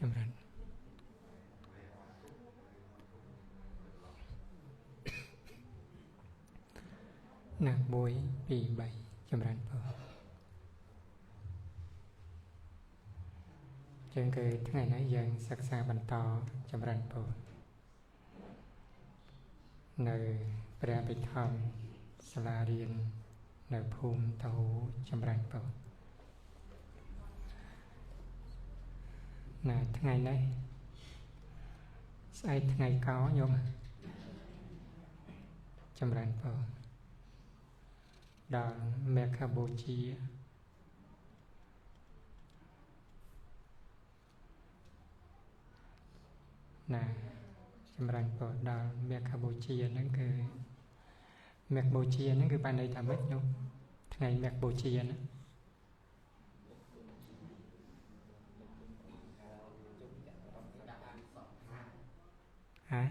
ចម្រើនណា1 2 3ចម្រើនពរជាងគឺថ្ងៃនេះយើងសិក្សាបន្តចម្រើនពរនៅព្រះបិធម្មសាលារៀននៅភូមិតូចម្រើនពរណាថ្ងៃនេះស្អែកថ្ងៃកោញោមចម្រើនពរដល់មេខបូជាណាចម្រើនពរដល់មេខបូជាហ្នឹងគឺមេខបូជាហ្នឹងគឺបានន័យថាម៉េចញោមថ្ងៃមេខបូជាណាហ៎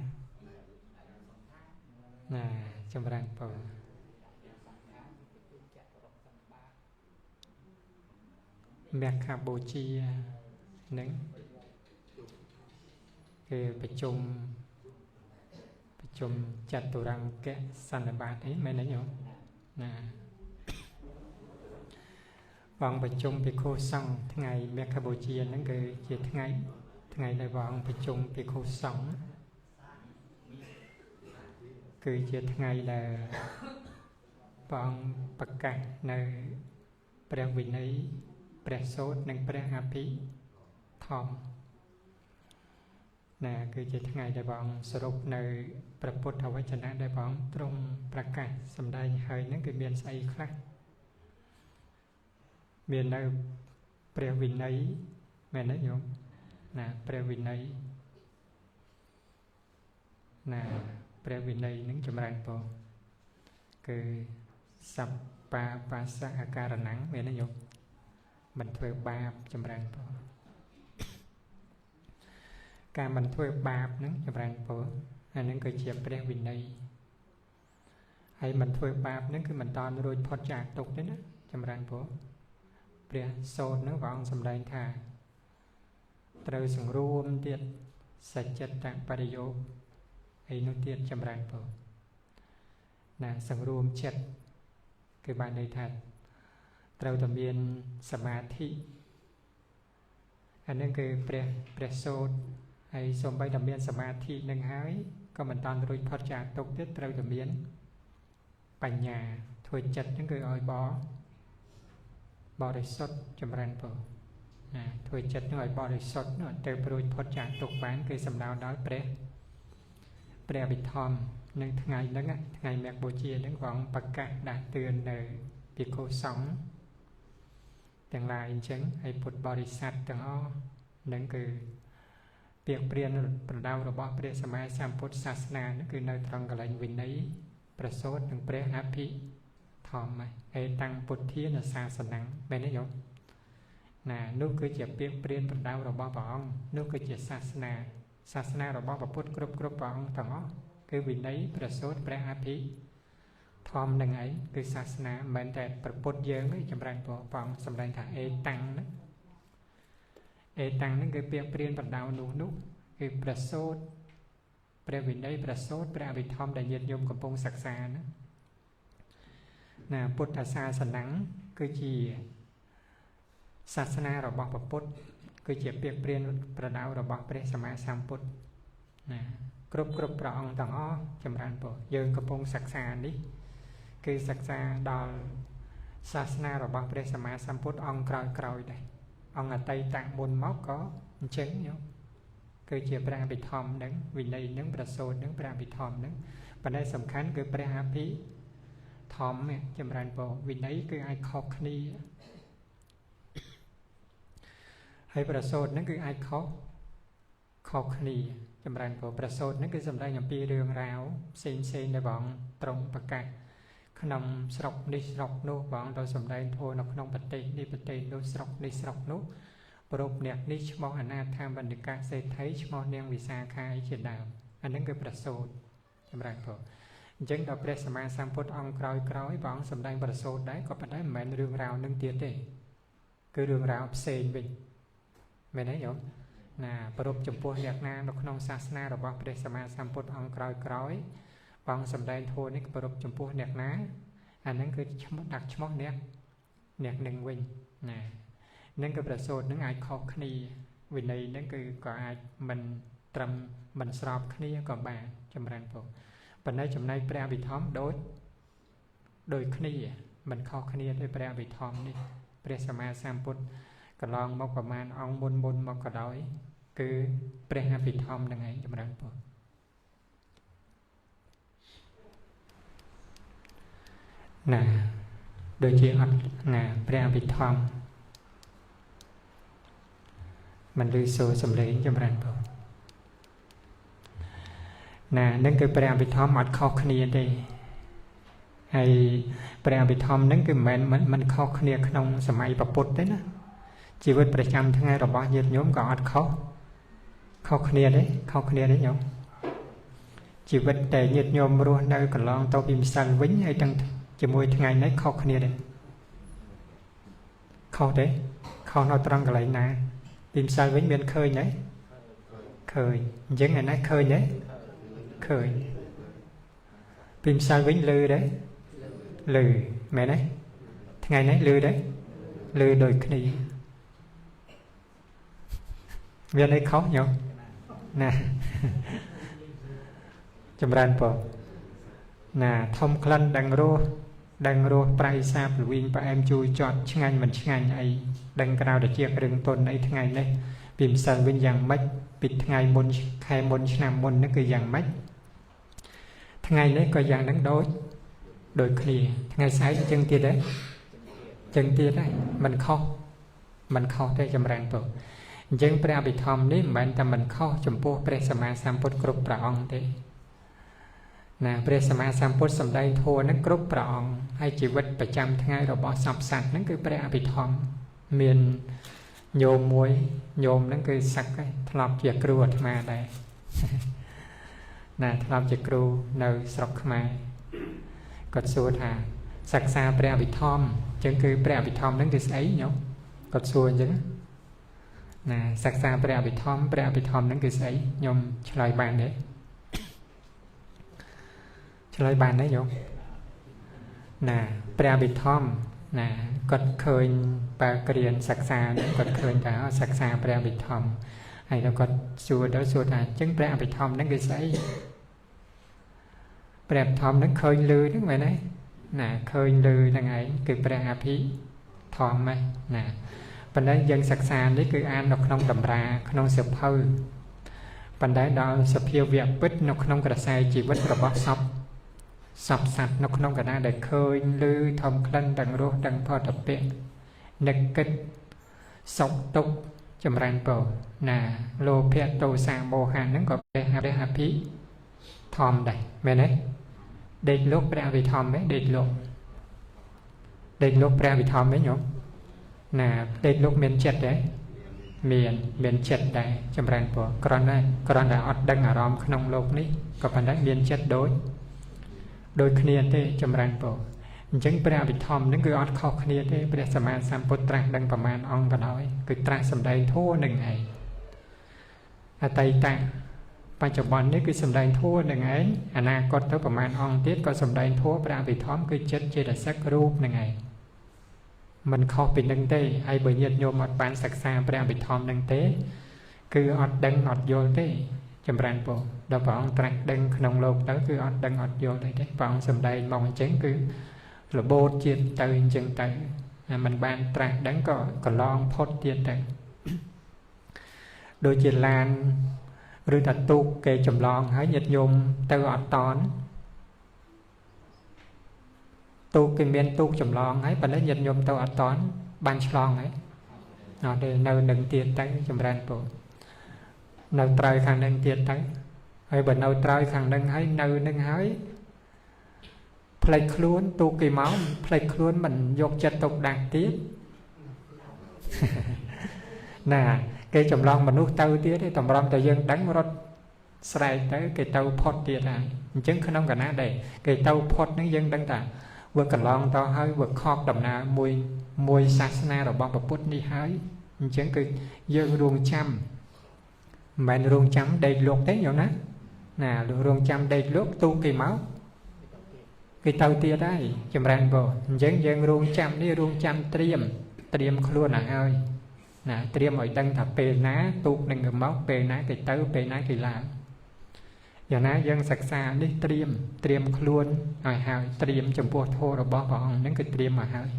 ណាចម្រើនពរមេខបូជាហ្នឹងគឺប្រជុំចតុរង្គសន្និបាតអីមែនទេញោមណាបងប្រជុំភិក្ខុសង្ឃថ្ងៃមេខបូជាហ្នឹងគឺជាថ្ងៃដែលបងប្រជុំភិក្ខុសង្ឃគឺជាថ្ងៃដែលបងប្រកាសនៅព្រះវិន័យព្រះសូត្រនិងព្រះអភិធម្មណាគឺជាថ្ងៃដែលបងសរុបនៅព្រះពុទ្ធវចនៈដែលបងទ្រង់ប្រកាសសម្ដែងហើយហ្នឹងគឺមានស្អីខ្លះមាននៅព្រះវិន័យមែនទេញោមណាព្រះវិន័យណាព្រះវិន័យនឹងចម្រើនពរគឺសព្បាបាសៈអាការណੰមែនទេញោមមិនធ្វើបាបចម្រើនពរការមិនធ្វើបាបហ្នឹងចម្រើនពរអាហ្នឹងគឺជាព្រះវិន័យហើយមិនធ្វើបាបហ្នឹងគឺមិនតន់រួចផុតจากទុក្ខទេណាចម្រើនពរព្រះសូត្រហ្នឹងព្រះអង្គសម្ដែងថាត្រូវសង្រួមទៀតសច្ចតបរិយោគហើយនោះទៀតចម្រើនពរណាសង្រួមចិត្តគឺបានន័យថាត្រូវតែមានសមាធិអានឹងគឺព្រះសូត្រហើយសូម្បីតែមានសមាធិនឹងហើយក៏មិនតាន់រួចផុតจากទុក្ខទៀតត្រូវតែមានបញ្ញាធ្វើចិត្តហ្នឹងគឺឲ្យបរិសុទ្ធចម្រើនពរណាធ្វើចិត្តហ្នឹងឲ្យបរិសុទ្ធនោះទៅរួចផុតจากទុក្ខបានគឺសំដៅដល់ព្រះអភិធម្មនឹងថ្ងៃហ្នឹងថ្ងៃមេខបូជាហ្នឹងព្រះអង្គប្រកាសដាស់តឿននៅភិក្ខុសង្ឃទាំងឡាយអញ្ចឹងហើយពុទ្ធបរិស័ទទាំងអស់ហ្នឹងគឺពាក្យព្រានប្រដៅរបស់ព្រះសម្មាសម្ពុទ្ធសាសនាហ្នឹងគឺនៅត្រង់កលែងវិន័យប្រសូតនិងព្រះអភិធម្មហើយតាំងពុទ្ធានសាសនៈមែនទេញោមណានោះគឺជាពាក្យព្រានប្រដៅរបស់ព្រះអង្គនោះគឺជាសាសនារបស់ព្រះពុទ្ធគ្រប់ព្រះអង្គទាំងអស់គឺវិន័យប្រសូតព្រះអភិធម្មនឹងឯងគឺសាសនាមិនមែនតែព្រះពុទ្ធយើងទេចម្រើនព្រះអង្គសម្ដែងថាអេតាំងហ្នឹងអេតាំងហ្នឹងគឺពាក្យព្រានប្រដៅនោះគឺប្រសូតព្រះវិន័យប្រសូតព្រះអភិធម្មដែលញាតិញោមកំពុងសិក្សាណាពុទ្ធសាសនៈគឺជាសាសនារបស់ព្រះពុទ្ធគឺជាពាក្យព្រានប្រដៅរបស់ព្រះសម្មាសម្ពុទ្ធណាគ្រប់ព្រះអង្គទាំងអស់ចម្រើនពរយើងកំពុងសិក្សានេះគឺសិក្សាដល់សាសនារបស់ព្រះសម្មាសម្ពុទ្ធអង្គក្រោយដែរអង្គអតីតមុនមកក៏អញ្ចឹងញោមគឺជាព្រះអភិធម្មហ្នឹងវិន័យហ្នឹងប្រសូតហ្នឹងព្រះអភិធម្មហ្នឹងប៉ុន្តែសំខាន់គឺព្រះអភិធម្មចម្រើនពរវិន័យគឺអាចខុសគ្នាហើយប្រសូតហ្នឹងគឺអាចខុសគ្នាចម្រើនពរប្រសូតហ្នឹងគឺសម្ដែងអំពីរឿងរ៉ាវផ្សេងដែលបងត្រង់ប្រកាសក្នុងស្រុកនេះស្រុកនោះបងទៅសម្ដែងធម៌នៅក្នុងប្រទេសនេះប្រទេសនោះស្រុកនេះស្រុកនោះប្រពអ្នកនេះឈ្មោះអនាថាបណ្ឌិកាសេដ្ឋីឈ្មោះនាងវិសាខាជាដើមអាហ្នឹងគឺប្រសូតចម្រើនពរអញ្ចឹងដល់ព្រះសម្មាសម្ពុទ្ធអង្គក្រោយបងសម្ដែងប្រសូតដែរក៏ប៉ុន្តែមិនមែនរឿងរ៉ាវនឹងទៀតទេគឺរឿងរ៉ាវផ្សេងវិញមែនទេញោម ប្រពចំពោះអ្នកណានៅក្នុងសាសនារបស់ព្រះសម្មាសម្ពុទ្ធអង្គក្រោយបងសម្ដែងធម៌នេះប្រពចំពោះអ្នកណាអាហ្នឹងគឺឈ្មោះដាក់ឈ្មោះអ្នកនឹងវិញនឹងគឺប្រសូតនឹងអាចខុសគ្នាវិន័យនឹងគឺក៏អាចមិនត្រឹមមិនស្របគ្នាក៏បានចម្រើនពរប៉ុន្តែចំណែកព្រះអភិធម្មដូចគ្នាមិនខុសគ្នាទេព្រះអភិធម្មនេះព្រះសម្មាសម្ពុទ្ធកន្លងមកប្រមាណអង្គមុនមកក៏ដោយគឺព្រះអភិធម្មនឹងឯងចម្រើនពរដូចជាអត់ព្រះអភិធម្មមិនឮសូរសំឡេងចម្រើនពរនឹងគឺព្រះអភិធម្មអត់ខុសគ្នាទេហើយព្រះអភិធម្មនឹងគឺមិនខុសគ្នាក្នុងសម័យពុទ្ធទេណាជីវិតប្រចាំថ្ងៃរបស់ញាតិញោមក៏អត់ខុសគ្នាទេញោមជីវិតតែញាតិញោមរស់នៅកន្លងទៅពីម្សិលវិញហើយទាំងជាមួយថ្ងៃនេះខុសគ្នាទេខុសនៅត្រង់កន្លែងណាពីម្សិលវិញមានឃើញទេឃើញអញ្ចឹងឯណាឃើញទេឃើញពីម្សិលវិញឮទេឮមែនទេថ្ងៃនេះឮទេឮដូចគ្នាមានអីខុសញោមចម្រើនពរធំក្លិនដឹងរសប្រៃសាបល្វីងផ្អែមជូរចត់ឆ្ងាញ់មិនឆ្ងាញ់អីដឹងក្រៅតែជារឿងទុនអីថ្ងៃនេះពីម្សិលវិញយ៉ាងម៉េចពីថ្ងៃមុនខែមុនឆ្នាំមុននេះគឺយ៉ាងម៉េចថ្ងៃនេះក៏យ៉ាងហ្នឹងដូចគ្នាថ្ងៃស្អែកអញ្ចឹងទៀតដែរមិនខុសទេចម្រើនពរអញ្ចឹងព្រះអភិធម្មនេះមិនមែនតែមិនខុសចំពោះព្រះសម្មាសម្ពុទ្ធគ្រប់ព្រះអង្គទេព្រះសម្មាសម្ពុទ្ធសម្ដែងធម៌នឹងគ្រប់ព្រះអង្គហើយជីវិតប្រចាំថ្ងៃរបស់សពសត្វហ្នឹងគឺព្រះអភិធម្មមានញោមមួយញោមហ្នឹងគឺសឹកឯងធ្លាប់ជាគ្រូអាត្មាដែរធ្លាប់ជាគ្រូនៅស្រុកខ្មែរគាត់សួរថាសិក្សាព្រះអភិធម្មអញ្ចឹងគឺព្រះអភិធម្មហ្នឹងគឺស្អីញោមគាត់សួរអញ្ចឹងសិក្សាព្រះអភិធម្មហ្នឹងគឺស្អីញោមឆ្លើយបានទេញោមព្រះអភិធម្មគាត់ឃើញបើក្រៀនសិក្សាហ្នឹងគាត់ឃើញថាសិក្សាព្រះអភិធម្មហើយគាត់សួរថាអញ្ចឹងព្រះអភិធម្មហ្នឹងគឺស្អីព្រះអភិធម្មហ្នឹងឃើញឮហ្នឹងមែនទេឃើញឮហ្នឹងឯងគឺព្រះអភិធម្មហ្នឹងប៉ុន្តែយើងសិក្សានេះគឺអាននៅក្នុងតម្រាក្នុងសៀវភៅប៉ុន្តែដល់សភាវៈពិតនៅក្នុងក្រសែជីវិតរបស់សពសត្វនៅក្នុងកណ្ដាលដែលឃើញឮធម្មក្លិនដឹងរសដឹងផតពៈនឹកគិតសុខទុក្ខចម្រើនពរលោភៈទោសៈមោហៈហ្នឹងក៏ព្រះអភិធម្មដែរមែនទេដេកលោកព្រះអភិធម្មទេដេកលោកព្រះអភិធម្មទេញោមដេកលោកមានចិត្តទេមានចិត្តដែរចម្រើនពរគ្រាន់តែអត់ដឹងអារម្មណ៍ក្នុងលោកនេះក៏ប៉ុន្តែមានចិត្តដូចគ្នាទេចម្រើនពរអញ្ចឹងព្រះអភិធម្មនឹងគឺអត់ខុសគ្នាទេព្រះសម្មាសម្ពុទ្ធត្រាស់ដឹងប្រមាណអង្គក៏ដោយគឺត្រាស់សម្ដែងធម៌នឹងឯងអតីតបច្ចុប្បន្ននេះគឺសម្ដែងធម៌នឹងឯងអនាគតទៅប្រមាណអង្គទៀតក៏សម្ដែងធម៌ព្រះអភិធម្មគឺចិត្តចេតសិករូបនឹងឯងមិនខុសពីនឹងទេហើយបើញាតិញោមអត់បានសិក្សាព្រះអភិធម្មនឹងទេគឺអត់ដឹងអត់យល់ទេចម្រើនពរដល់ព្រះអង្គត្រាស់ដឹងក្នុងលោកទៅគឺអត់ដឹងអត់យល់ទេព្រះអង្គសម្ដែងមកអញ្ចឹងគឺរបូតជាតិទៅអញ្ចឹងទៅមិនបានត្រាស់ដឹងក៏កន្លងផុតទៀតទៅដូចជាឡានឬថាទូកគេចម្លងហើយញាតិញោមទៅអត់តន់ទូកគេមានទូកចម្លងហើយប៉ុន្តែញាតិញោមទៅអត់តន់បានឆ្លងហើយអត់ទេនៅនឹងទៀតទៅចម្រើនពរនៅត្រើយខាងនឹងទៀតទៅហើយបើនៅត្រើយខាងនឹងហើយនៅនឹងហើយផ្លេចខ្លួនទូកគេមកផ្លេចខ្លួនមិនយកចិត្តទុកដាក់ទៀតគេចម្លងមនុស្សទៅទៀតទេតម្រាំតែយើងដឹងរត់ស្រែកទៅគេទៅផុតទៀតហើយអញ្ចឹងក្នុងកណាដែរគេទៅផុតហ្នឹងយើងដឹងថាវាកន្លងទៅហើយវាខកដំណើរមួយសាសនារបស់ពុទ្ធនេះហើយអញ្ចឹងគឺយើងរងចាំ មិនរងចាំដេកលក់ទេញោមណាណារងចាំដេកលក់ទូគេមកគេទៅទៀតហើយចម្រើនបងអញ្ចឹងយើងរងចាំនេះរងចាំត្រៀមខ្លួនឲ្យហើយណាត្រៀមឲ្យដឹងថាពេលណាទូកនឹងមកពេលណាគេទៅពេលណាគេឡើងយ៉ាងណាយើងសិក្សានេះត្រៀមខ្លួនឲ្យហើយត្រៀមចំពោះធម៌របស់ព្រះអង្គហ្នឹងគឺត្រៀមមកហើយ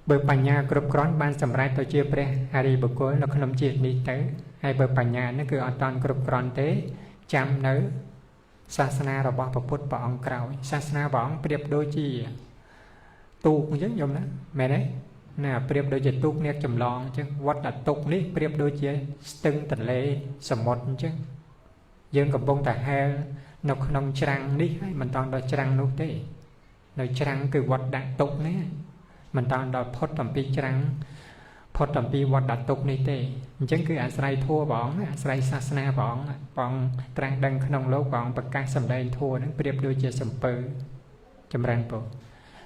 បើបញ្ញាគ្រប់គ្រាន់បានសម្រេចទៅជាព្រះអរិយបុគ្គលនៅក្នុងជាតិនេះទៅហើយបើបញ្ញានេះគឺអត់តាន់គ្រប់គ្រាន់ទេចាំនៅសាសនារបស់ព្រះពុទ្ធព្រះអង្គក្រោយសាសនាព្រះអង្គប្រៀបដូចជាទូកអញ្ចឹងយល់ណាមែនទេណាប្រៀបដូចជាទូកអ្នកចម្លងអញ្ចឹងវត្តអាតុកនេះប្រៀបដូចជាស្ទឹងទន្លេសមុទ្រអញ្ចឹងយើងកំពុងតែហែលនៅក្នុងច្រាំងនេះហើយមិនតាន់ដល់ច្រាំងនោះទេនៅច្រាំងគឺវត្តដាក់តុកនេះមិនតាន់ដល់ផុតអំពីច្រាំងផុតអំពីវត្តដាក់តុកនេះទេអញ្ចឹងគឺអាស្រ័យធម៌ព្រះអង្គអាស្រ័យសាសនាព្រះអង្គត្រាស់ដឹងក្នុងលោកព្រះអង្គប្រកាសសម្ដែងធម៌នឹងប្រៀបដូចជាសំពៅចម្រើនពុទ្ធ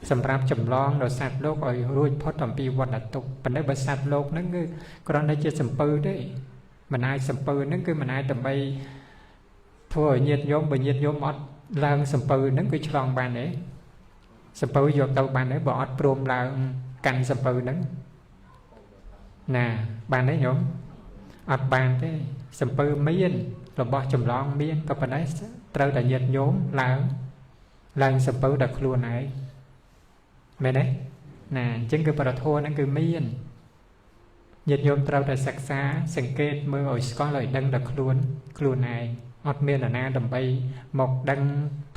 សម្រាប់ចម្លងដល់សត្វលោកឲ្យរួចផុតអំពីវត្តដាក់តុកប៉ុន្តែបើសត្វលោកហ្នឹងគឺគ្រាន់តែជាសំពៅទេមិនអាចសំពៅហ្នឹងគឺមិនអាចដើម្បីធ្វើឲ្យញាតិញោមបើញាតិញោមអត់ឡើងសំពៅហ្នឹងគឺឆ្លងបានទេសំពៅយកទៅបានទេបើអត់ព្រមឡើងកាន់សំពៅហ្នឹងណាបានទេញោមអត់បានទេសំពៅមានរបស់ចម្លងមានក៏ប៉ុន្តែត្រូវតែញាតិញោមឡើងសំពៅដល់ខ្លួនឯងមែនទេណាអញ្ចឹងគឺប្រធមហ្នឹងគឺមានញាតិញោមត្រូវតែសិក្សាសង្កេតមើលឲ្យស្គាល់ឲ្យដឹងដល់ខ្លួនឯងអត់មានអាណាដើម្បីមកដឹង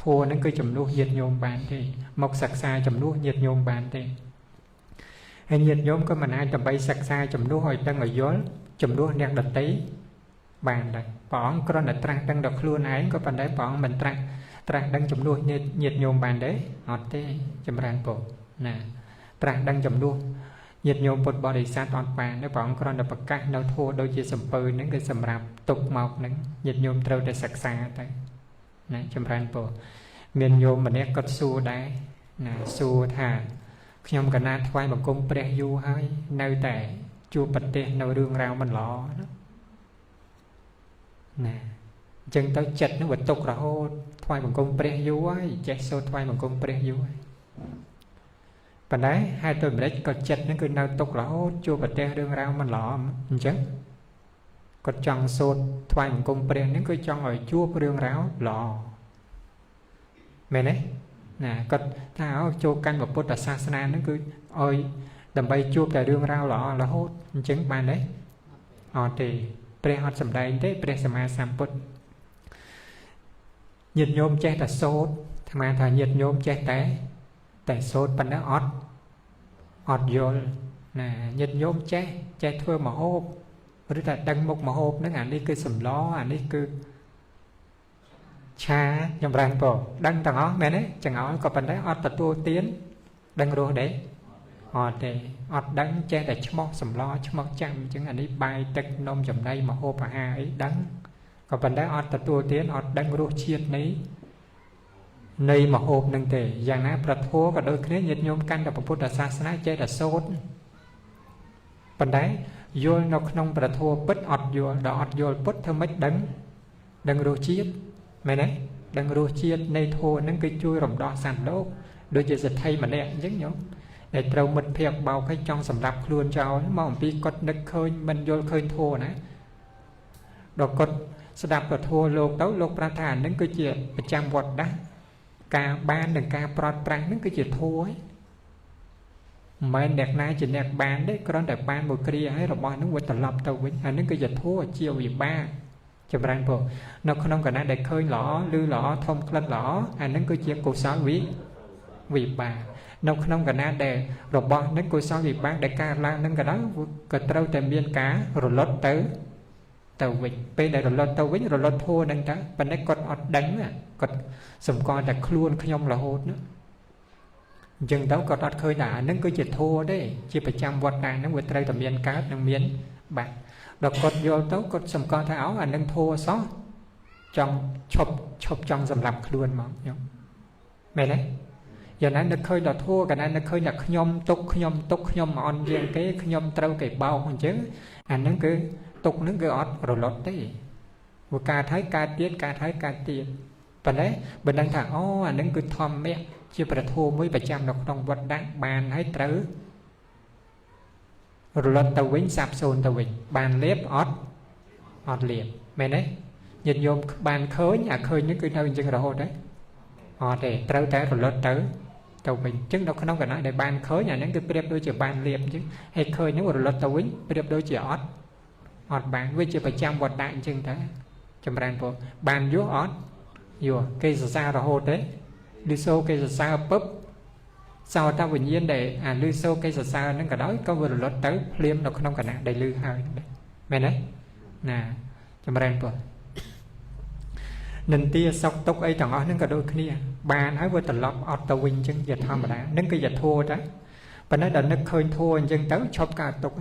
ធัวហ្នឹងគឺចំនួនញាតិញោមបានទេមកសិក្សាចំនួនញាតិញោមបានទេហើយញាតិញោមក៏មិនអាចដើម្បីសិក្សាចំនួនឲ្យដឹងឲ្យយល់ចំនួនអ្នកដតីបានដែរព្រះអង្គគ្រាន់តែត្រាស់ដឹងដល់ខ្លួនឯងក៏ប៉ុន្តែព្រះអង្គមិនត្រាស់ដឹងចំនួនញាតិញោមបានទេអត់ទេចម្រើនពុទ្ធណាត្រាស់ដឹងចំនួនញាតិញោមពុទ្ធបរិស័ទអត់បានទេព្រះអង្គគ្រាន់តែប្រកាសនៅធម៌ដូចជាសំពៅហ្នឹងគឺសម្រាប់ទុកមកហ្នឹងញាតិញោមត្រូវតែសិក្សាទៅណាចម្រើនពុទ្ធមានញោមម្នាក់គាត់សួរដែរណាសួរថាខ្ញុំកណាថ្វាយបង្គំព្រះយូរហើយនៅតែជួបប្រទេសនៅរឿងរ៉ាវមិនល្អណាអញ្ចឹងទៅចិត្តនឹងវាຕົករហូតថ្វាយបង្គំព្រះយូរហើយចេះសូត្រថ្វាយបង្គំព្រះយូរហើយប៉ុន្តែហេតុទៅម្ដេចក៏ចិត្តនឹងគឺនៅຕົករហូតជួបប្រទេសរឿងរ៉ាវមិនល្អអញ្ចឹងគាត់ចង់សូត្រថ្វាយបង្គំព្រះនឹងគឺចង់ឲ្យជួបរឿងរ៉ាវល្អមែនទេណាគាត់ថាចូលកាន់ពុទ្ធសាសនាហ្នឹងគឺឲ្យដើម្បីជួបតែរឿងរ៉ាវល្អរហូតអញ្ចឹងបានទេអត់ទេព្រះអត់សម្ដែងទេព្រះសម្មាសម្ពុទ្ធញាតិញោមចេះតែសូត្រអាត្មាថាញាតិញោមចេះតែសូត្រប៉ុណ្ណឹងអត់យល់ណាញាតិញោមចេះធ្វើម្ហូបឬតែដឹងមុខម្ហូបហ្នឹងអានេះគឺសម្លអានេះគឺឆាចម្រើនពរដឹងទាំងអស់មែនទេចង្អុលក៏ប៉ុន្តែអត់ទទួលទានដឹងរស់ទេអត់ទេអត់ដឹងចេះតែឈ្មោះសម្លឈ្មោះចាំអញ្ចឹងអានេះបាយទឹកនំចំណីម្ហូបអាហារអីដឹងក៏ប៉ុន្តែអត់ទទួលទានអត់ដឹងរសជាតិនៃម្ហូបនឹងទេយ៉ាងណាប្រធัวក៏ដូចគ្នាញាតិញោមកាន់តែពុទ្ធសាសនាចេះតែសូត្រប៉ុន្តែយល់នៅក្នុងប្រធัวពិតអត់យល់ដល់អត់យល់ពុទ្ធធ្វើម៉េចដឹងរសជាតិមែនទេដឹងរសជាតិនៃធម៌ហ្នឹងគឺជួយរំដោះសត្វលោកដូចជាសទ្ធីម្នាក់អញ្ចឹងញោមដែលត្រូវមិត្តភក្តិបោកឲ្យចង់សម្រាប់ខ្លួនចោលមកអំពីគាត់នឹកឃើញមិនយល់ឃើញធម៌ណាដល់គាត់ស្ដាប់ពធលោកទៅលោកប្រាប់ថាហ្នឹងគឺជាប្រចាំវត្តណាការបាននិងការប្រត់ប្រាស់ហ្នឹងគឺជាធម៌ឯងមិនមែនអ្នកណាជាអ្នកបានទេគ្រាន់តែបានមួយគ្រាហើយរបស់ហ្នឹងវាត្រឡប់ទៅវិញអាហ្នឹងគឺជាធម៌ជាវិបាកចម្រើនពុទ្ធនៅក្នុងគណៈដែលឃើញល្អឬល្អធំក្លិនល្អអានឹងគឺជាកុសលវិបាកនៅក្នុងគណៈដែលរបស់នឹងកុសលវិបាកដែលកើតឡើងនឹងក៏ដោយក៏ត្រូវតែមានការរលត់ទៅវិញពេលដែលរលត់ទៅវិញរលត់ធัวនឹងទៅប៉ុន្តែគាត់អត់ដឹងគាត់សម្គាល់តែខ្លួនខ្ញុំរហូតណាអញ្ចឹងទៅគាត់អត់ឃើញថាអានឹងគឺជាធัวទេជាប្រចាំវត្តណានឹងវាត្រូវតែមានកើតនិងមានបាត់ដល់គាត់យល់ទៅគាត់សម្គាល់ថាអានឹងធัวសោះចង់ឈប់ចង់សម្រាប់ខ្លួនមកខ្ញុំមែនទេយ៉ាងណានឹកឃើញដល់ធัวកាលណានឹកឃើញថាខ្ញុំទុកខ្ញុំអន់ជាងគេខ្ញុំត្រូវគេបោកអញ្ចឹងអានឹងគឺ tục nó cái ọt rồi lót đấy vừa cà thái cà tiết và đấy bên đang thả ô anh cứ thom mẹ chưa phải thua mới phải chăm đọc trong vật đạn bàn hay trứ rồi lót tàu vĩnh sạp xôn tàu vĩnh bàn lép ọt liệp mẹ đấy nhìn nhôm bàn khơi nhà khơi những cái nơi chân rồi đấy họ để trâu té rồi lót tới tàu mình chứng đâu không phải nói để bàn khơi nhà những cái đẹp đôi chỉ bàn liệp chứ hay khơi những rồi lót tàu vĩnh đẹp đôi chỉ ọt bàn với chỉ phải chăm vật đạn chân thế chăm bàn bộ bàn vô ọt vô cây xa rồi hột đấy lưu sâu cây xa búp sau ta bình nhiên để lưu sâu cây xa nó cả đói có vừa lót tới liêm nó không cả nè đầy lưu hơi mẹ đấy nè chăm bàn bộ nên tia sọc tóc ấy thằng nó cả đôi kia bàn nói với tận lọc auto win chân giật thầm đã nâng cái giật thua đó và nó đợt nó khơi thua chân tới chọc cả tóc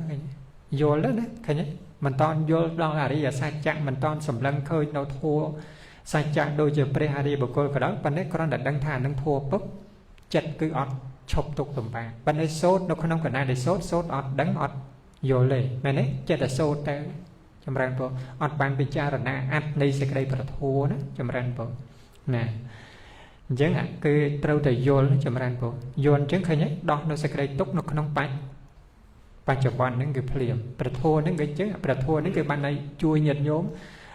vô lớn đấy thấy nhé mình toàn vô lo là đi giờ sai chặn mình toàn sầm lân khơi nó thua sai chặn đôi giờ pre hari bồ câu cả đó bên đấy con đã đăng thàn đăng thua bốc chật cứ ọt chọc tóc tầm bàn bên đấy sốt nó không cả này để sốt ọt đắng ọt vô lệ mẹ đấy chật là sốt tới chăm ran bộ ọt bàn bị cha rồi nè ăn đây sẽ đây bật thua đó chăm ran bộ nè chẳng hạn cái trâu từ vô chăm ran bộ vô chứng khơi nhé đó nó sẽ đây túc nó không bánh ban chụp bọn những cái phim bật thua những cái chứ bật thua những cái ban này chui nhiệt nhóm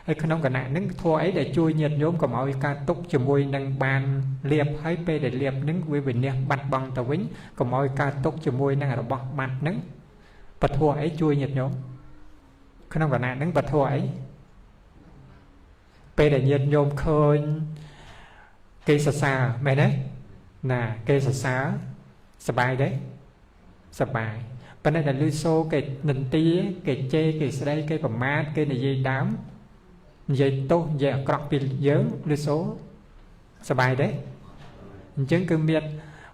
hay không cả nạn những thua ấy để chui nhiệt nhóm của mọi ca túc chùm môi nâng bàn liệp hay p để liệp những quý vị nè bật bằng tàu vĩnh của mọi ca túc chùm môi nâng ở bọc mặt nâng bật thua ấy chui nhiệt nhóm không cả nạn những bật thua ấy p để nhiệt nhóm khơi cây xa mẹ đấy nè cây xa bài đấy bài bên đây là lưu xô cái nền tía cái chê cái đây cái phẩm mát cái này dây đám dây tốt dây cọp bị dớn lưu số sờ bài đấy chứng cứ miệt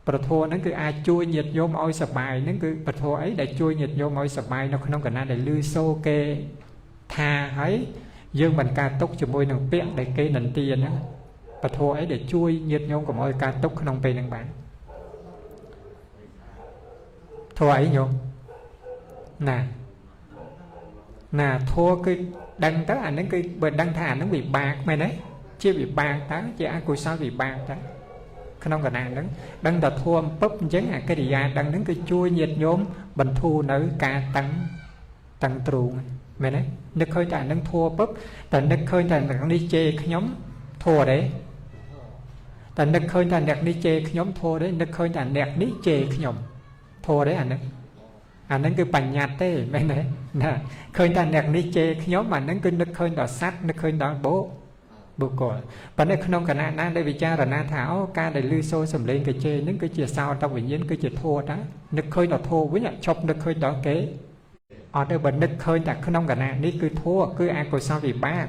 bật thua nó cứ ai chui nhiệt vô môi sờ bài nó cứ bật thua ấy để chui nhiệt vô môi sờ bài nó không cần ai để lưu xô cái thà ấy dương mình ca túc cho môi nằng pẹn để cái nền tía nữa bật thua ấy để chui nhiệt vô của môi ca túc không pe nằng bạn thua ấy nhô nè thua cái đăng tới anh đến cái bên đăng thà nó bị bạc mày đấy chưa bị bạc tới chứ ai cũng sao bị bạc tới không cần nào đăng đợt thua búp chén cái gì đăng đến cái chui nhiệt nhóm bình thu nữ ca tăng trù mày đấy nước khơi tại đăng thua búp tại nước khơi tại đăng đi chê nhóm thua đấy tại nước khơi tại đăng đi chê nhóm thua đấy nước khơi tại đăng đi chê nhóm thua đấy anh đấy nó cứ bành nhạt thế mẹ này nè khơi ta nẹt đi chê nhóm mà nó cứ nước khơi đỏ sắt nước khơi đỏ bố cổ và đây không cả na đây vì cha là na thảo ca để lưu xô sầm lên cái chê những cái chia sao tao bị nhiên cái chia thua đó nước khơi đỏ thua với nhận chọc nước khơi đỏ kế ở đây bệnh nước khơi ta không cả na đi cứ thua cứ ai của sao vì ba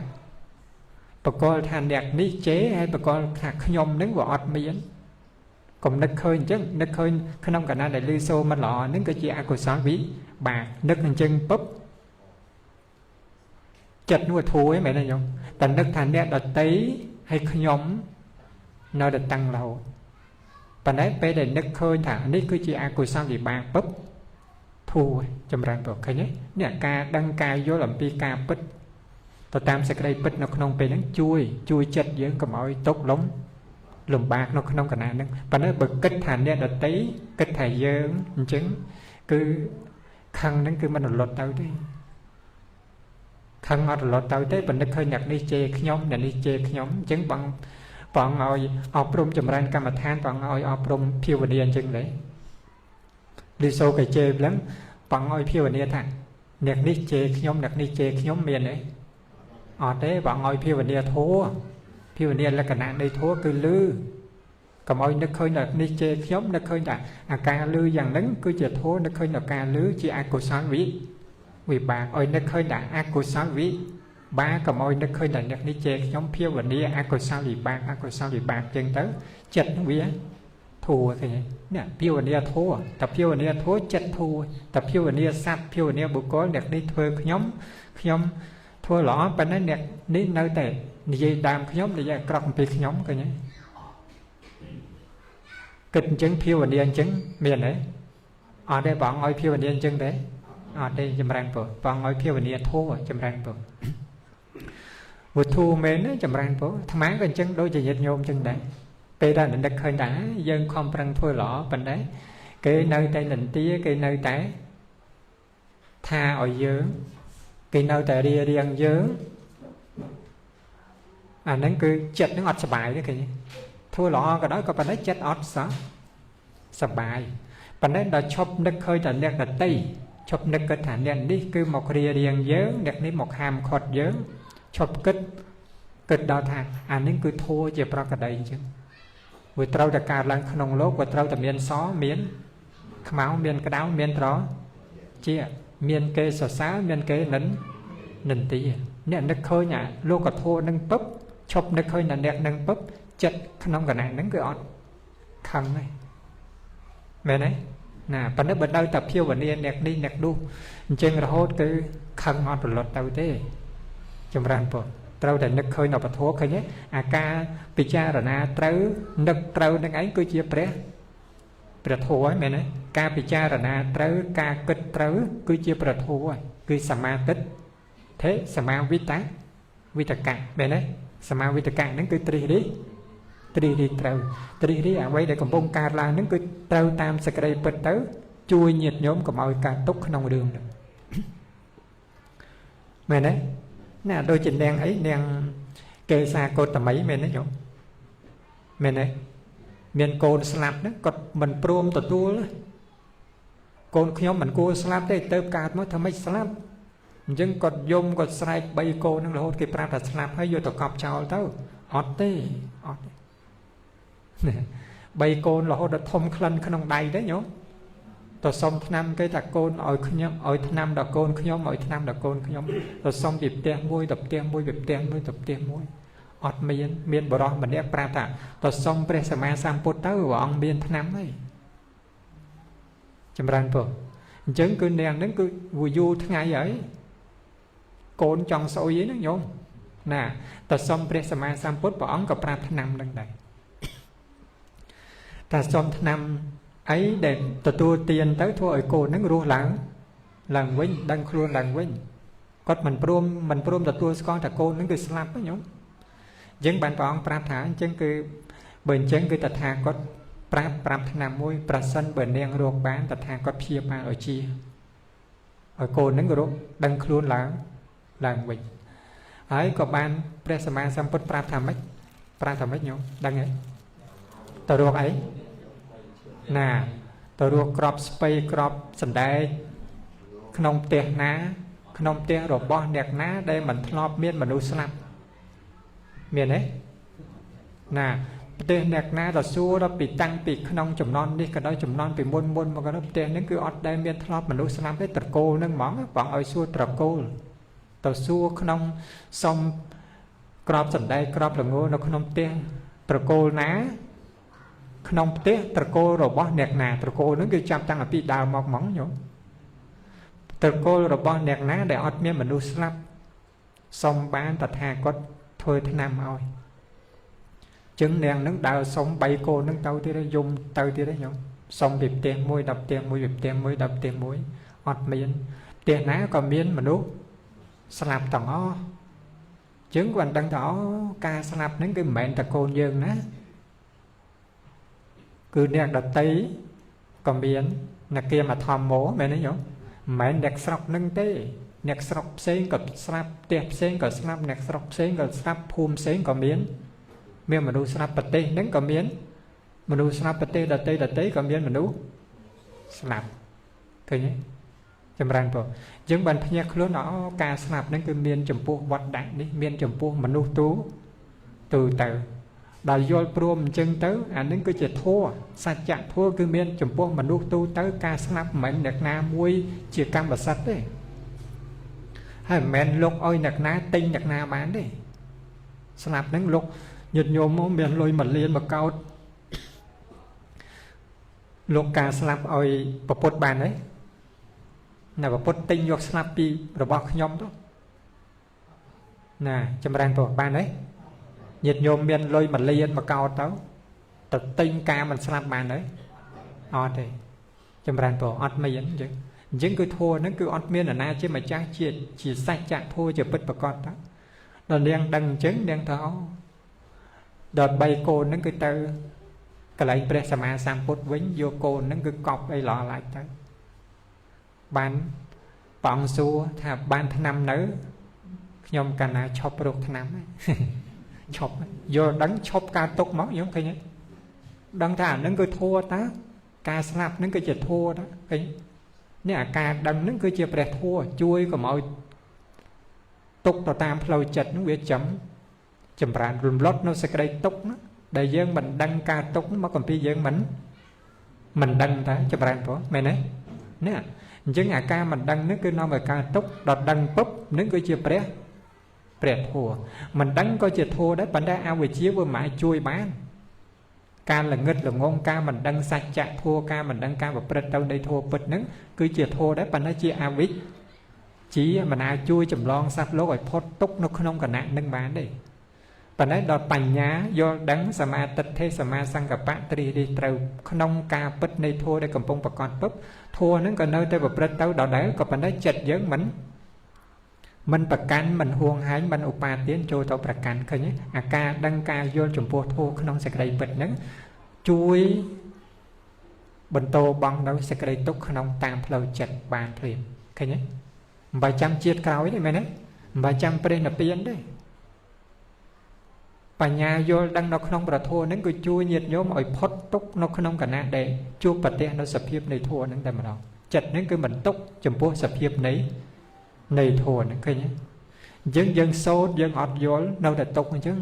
bà con thằng đẹp đi chế hay bà con thằng nhóm đứng vào ọt miếng còn nước khơi chứ nước khơi không cả na để lưu xô mà lọ những cái chia của sao ví bà nước hình chân búp chật nuôi thua ấy mẹ này không tận nước thành đẹp đợt tí hay nhóm nó được tăng lầu và đấy bây để nước khơi thả ní cứ chia của sao vì bà búp thua chầm ràng vào cái nhé nè ca đăng ca vô làm pi ca bít tao tam sẽ cái đây bít nó không về nó chui chật với cái mọi tốt lắm lùm bạc nó không cả nào nữa và nó bực kết thành ra đợt tí kết thầy dơ chứng cứ khăn nó cứ mình lột tao đi khăn ngọt lột tao tới mình nó khơi nhặt đi chê nhóm này đi chê nhóm chứng bằng bọn ngồi ọp rung chùm ranh cam than bọn ngồi ọp rung phiêu và điên chứng đấy đi sâu cái chê lắm bọn ngồi phiêu và điên thằng nhặt đi chê nhóm miền đấy ở đấy bọn ngồi phiêu và điên thua phiêu và điên là cả nạn đây thua cứ lư còn ôi nó khơi là đi chê nhóm nó khơi là ca lư dần nắng cứ chờ thua nó khơi là ca lư chỉ ai của sáng ví vì bà ôi nó khơi là ai của sáng ví ba còn ôi nó khơi là nhặt đi chê nhóm phiêu và điên ai của sao vì bạc chân tới chật nó ví thua cái này nè phiêu và điên thua tập phiêu và điên thua chật thua tập phiêu và điên sát phiêu và điên bố có nhặt đi thuê nhóm thua lõ bên nó nhặt đi nơi tệ dây đàm nhóm để ra cọc bị nhóm cái nhé kịch chứng phiêu và điên chứng miền đấy ở đây bọn ơi phiêu và điên chứng đấy đây chấm rang bổ và ngồi phiêu về thô chấm rang bổ vượt thu mến chấm rang bổ tham má gần chân đôi chỉ nhiệt nhôm chân đấy bây giờ định khơi đã dân không răng thua lọ bên đấy cái nơi tay định tía cái nơi té tha ở dướng cái nơi tay đi đi ăn dướng nâng cứ chật nó ọt sờ bài đấy kìa thua lọ cái đó có bên đấy chật ọt sờ bài bên đấy đã chọc nước khơi thành đẹp là tây chọc nước cơ thản đèn đi cứ một ria đi ăn dướng đẹp ní một hàm khọt dướng chọc kịch đào thang nâng cứ thua chỉ pro cái đây chứ vừa trâu đã cào lên không lốp vừa trâu đã miên xó miên máu miên cái đáo miên đó chia miên kê sờ sáo miên kê nấn tí nè nước khơi nhá lô cả thô nâng bắp chọc nước khơi là nẹt nâng bắp chật không cả này nâng cái ọt khăng này mẹ đấy nè phần nước bật đâu tập phiêu và nè nẹt đi nẹt đu trên là hốt cái khăng ọt lọt đâu thế trong ran bộ trâu để nước khơi nào bật thô khơi nhé ca picha rồi na trâu nâng ấy cứ chia pre thô ấy mẹ đấy ca picha rồi na trâu ca kịch trâu cứ chia pre thô ấy cứ sama tích thế sama vita cả mẹ đấy sama vita cả nó cứ tri đi quay để còn bông cà la nó cứ trâu tam sạc đây bật tới chui nhiệt nhóm của mọi ca túc không đường được mẹ đấy nè đôi trình đen ấy đen kê xa cô tầm mấy mẹ nó nhổ mẹ này miền cồn slap đó còn mình prom tụt tua cồn khi mình cô slap đây tơ cạt mới thầm mấy slap nhưng còn dùng còn sai bay cô nó là hốt cái prata slap hay vô tụt cọp chào tao ọt tê bay cồn là hốt đã thông khăn không đầy đấy nhổ tụt xong năm cái đặc cồn ở năm đặc cồn khi nhóm ở năm đặc cồn khi nhóm tụt xong dịp tem môi tập tem môi dịp tem môi tập tem môi ọt miền bờ đó mình đẹp prata tụt xong presama sampo tao và ông miền năm ấy chấm ran bờ chứng cứ đèn đến cứ vui du ngày ấy cồn trong sôi ấy nó nhôm nè tụt xong presama sampo và ông có prata năm đằng này ta xong năm ấy để tụi tiền tới thôi cô nó rùa làng vinh đang luôn làng vinh còn mình prom tụi con ta cô nó cứ slap đó nhúng dân bạn bọn prap thả chân cứ bên chân cứ tật hàng có prap nằm môi prasan bên đen ruột bán tật hàng có pia ba ở chia ở cô nó rùa đang luôn làng vinh ấy có ban presama samput prap thả mấy nhúng đang ấy tụi ruột ấy nè tôi ruột crop space crop sần đây không tiền ná không tiền rồi bỏ đẹp ná đây mình thọp miên mình nuôi slap miền ấy nè tiền đẹp ná rồi xua đó bị tăng bị không chùm non đi cái đó chùm non bị muôn mà cái đó tiền nó cứ ọt đây miên thọp mình nuôi slap cái tật cô nâng món bọn ở xua tật cô tật xua không xong crop sần đây crop là ngô nó không tiền tật cô ná không té tật cô rồi bỏ nẹt nà tật cô nó cứ chăm tăng ở bị đào mọc móng nhổ tật cô rồi bỏ nẹt ná để ọt miên mình nuôi slap xong bán tật hà có thôi thế nam thôi chứng đèn nâng đào xong bay cô nâng tàu thì đấy dùng tàu thì đấy nhổ xong bịp tiền môi đập tiền môi bịp tiền môi đập tiền môi ọt miên tiền ná còn miên mình nuôi slap tầng ó chứng còn đăng đó ca slap nâng cái mệnh tật cô dương ná cứ nẹt đặt tay còn biến nè kia mà thòm mố mẹ nói nhở mẹ nẹt sọc nâng tê nẹt sọc xén cọp slap tẹp xén cọp slap nẹt sọc xén cọp slap phum xén còn biến miền mà đu slap bật tê nâng còn biến mà đu slap bật tê đặt tê còn biến mà đu slap thấy nhé chấm rang bộ những bạn nhạc luôn nó ca slap nâng cứ miền chấm pu vật đạn đi miền chấm pu mà đu tú từ từ đã vô prom chân tới nâng cứ chỉ thua sạch chặt thua cứ miên chấm buông mà nuốt tu tới ca snap mệnh nẹt na muôi chỉ cam và sạch đấy hay men lục ôi nẹt na tinh nẹt na bán đấy snap nâng lục nhật nhôm món miền lôi mà liên mà cao lục ca snap ôi bọc bột bàn đấy nè bọc bột tinh vô snap pi rồi bọc nhom đó nè chấm rang bột bàn đấy nhiệt nhôm miền lôi mà liên mà cao tấu tật tinh ca mình slap bàn đấy thì chấm rang bộ ọt miên chứ dân cứ thua nó cứ ọt miên là na chứ mà chắc chỉ sạch chạc thua chỉ bứt bà con đó rồi đang đăng chứng đang tháo đợt bay cô nó cứ tơ cái lấy bè sama sang phút vĩnh vô cô nó cứ cọp đây lọ lại tới bán bọn xua thà ban tháng năm nữa nhom cả na chop ruột tháng năm chop vô đắng chop ca tốt máu giống thế nhé đăng thà nó cứ thua ta ca slap nó cứ chỉ thua đó cái nè ca đăng nó cứ chỉ bè thua chui của mọi tục tao tam phơi chật nó bị chấm chấm rán rùm lót nó sẽ cái đây tục nó đại dương mình đăng ca tục mà còn bây giờ mình đăng ta chấm rán đó mày đấy nè chứ ngà ca mình đăng nó cứ nói về ca tục đọt đăngปุ๊บ nó cứ chia bè thua mình đăng có chia thua đấy bạn đã ao về chiếu vừa mãi chui bán ca là nghịch là ngôn ca mình đăng sạch chạ thua ca mình đăng ca và bật đâu đây thua bật nứng cứ chia thua đấy bạn đã chia ao vít chỉ mình ai chui chùm lon sắp lố rồi phốt túc nó không còn nạn nâng bán đi bạn ấy đọt bành nhá do đắng sama tật thế sama sang gặp bạn đi trâu không ca bật này thua đây cầm bông và con búp thua nó còn nơi tôi và bật đâu đó đấy còn bạn ấy chật giỡn mình bạc can mình huông hái mình upa tiến trôi tàu bạc can khơi nhé ca đăng ca vô chùm vô thua không sẽ đây bật nứng chui bình tô băng đâu sẽ đây túc không tam phơi chật bàn thuyền khơi nhé 300 chiết cao ấy mày đấy 300 prên là tiền đấy bà nhà vô đăng nó không bà thua nó cứ chui nhiệt nhớ mọi phốt túc nó không cả nạ để chua bà tên nó sập hiếp này thua nó đây mà nó chật nó cứ mình túc chùm bố sập hiếp này thua nó khơi nhé dân sốt dân ọt vô đâu để túc chứ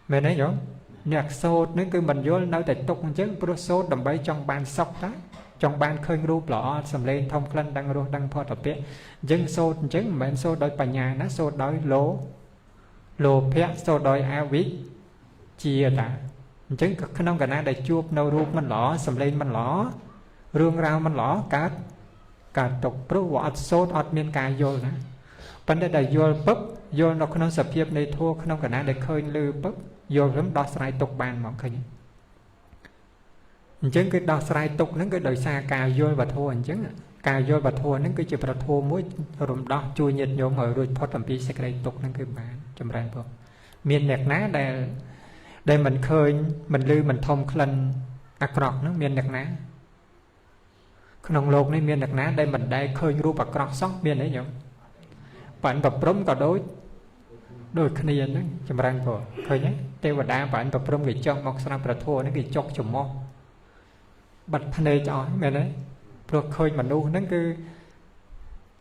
mày nói giống nhạc sốt nó cứ mình vô đâu để túc chứ bố sốt đầm bấy trong bàn sọc đó trong ban khơi rúp lọ sầm lên thông khăn đăng rô đăng phật tập biết dân sốt chứ mình sốt đôi bà nhà nó sốt đôi lô phe sốt đôi ao vít chia ta chứ không cả na để chuột nâu rúp mình lọ sầm lên mình lọ rương rau mình lọ cả tục pro vọt sốt ọt miên cài vô nè vấn đề là vô bắp vô nó không sập hiệp này thua không cả na để khơi lư bắp vô lắm đo sai tục bàn mọi người chứ cái đo sai tục nó cái đời xa cà vô và thua chứ cà vô và thua nó cái chỉ là thua muối rồi đó chui nhiệt nhôm ở rồi phốt làm pi sẽ cái tục nó cái bán chấm rang vô miền nẹt ná đây mình khơi mình lư mình thông khăn acroc nó miền nẹt ná không lột này miền nẹt ná đây mình đây khơi ru bạc acroc sóc miền đấy nhở bạn tập rống cả đôi khnia nó chấm rang vô khơi nhé tây và đa bạn tập rống cái trong mọc sang bờ thua nó cái chọc chùm mò bật thân đây cho mẹ đấy rồi khơi mà nu nó cứ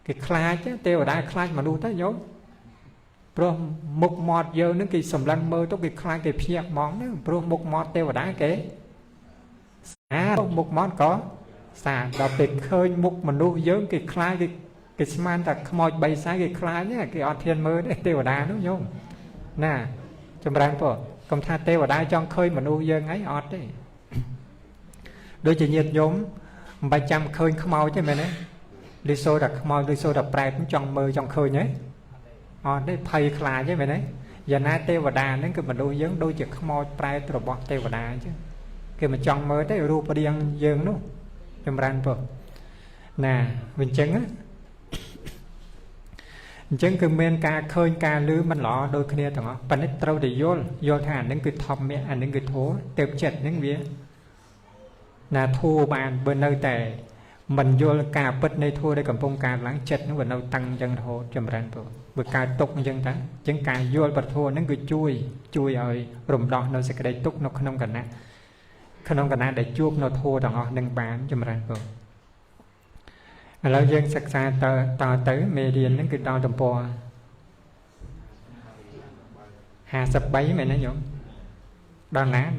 cái khai chứ tiêu ở đây khai mà nu tới nhốt rồi một mọt giờ nó cái sầm lăng mơ tốt cái khai cái phía món nó rồi một mọt tiêu ở đá cái một món có xả đọc để khơi một mà nu dớn cái khai cái sman ta mồi bay sai cái khai nhá cái ọt thiên mơ đấy tiêu ở đá đúng không nè trong rang po công tha tiêu ở đây cho khơi mà nu dớn ấy ọt đấy đôi chỉ nhiệt giống 300 khơi không mau chứ mày đấy đi xô đặt mau đi xô đặt prai cũng trong mơ trong khơi nhé đấy thầy khla chứ mày đấy giờ nay tê và đà nó cứ mình đôi giống đôi chỉ không mau prai rồi bỏ tê và đà chứ khi mà trong mơ đấy ru pa điên dương nó trong ran po nè mình chứng á chứng cứ men ca khơi ca lư mình lọ đôi kia thằng nó pan trâu để vô thà nó cứ thầm mẹ anh nó cứ thố tệp chật nó vía là thua bàn bên nơi tệ mình vô cà bứt nơi thua đây cầm bông cà láng chật nó vẫn đâu tăng chân thô chầm rán bộ vừa cà tục chân ta chân cà vô bật thua nó cứ chui rồi rùm đỏ nó sẽ cái đây túc nó không cần nè để chuốc nó thua thằng họ nâng bán chầm rán bộ là dân sạch xa tờ tới mê điên nó cứ đo tầm bò hà sập bấy mày nói nhổ đo ná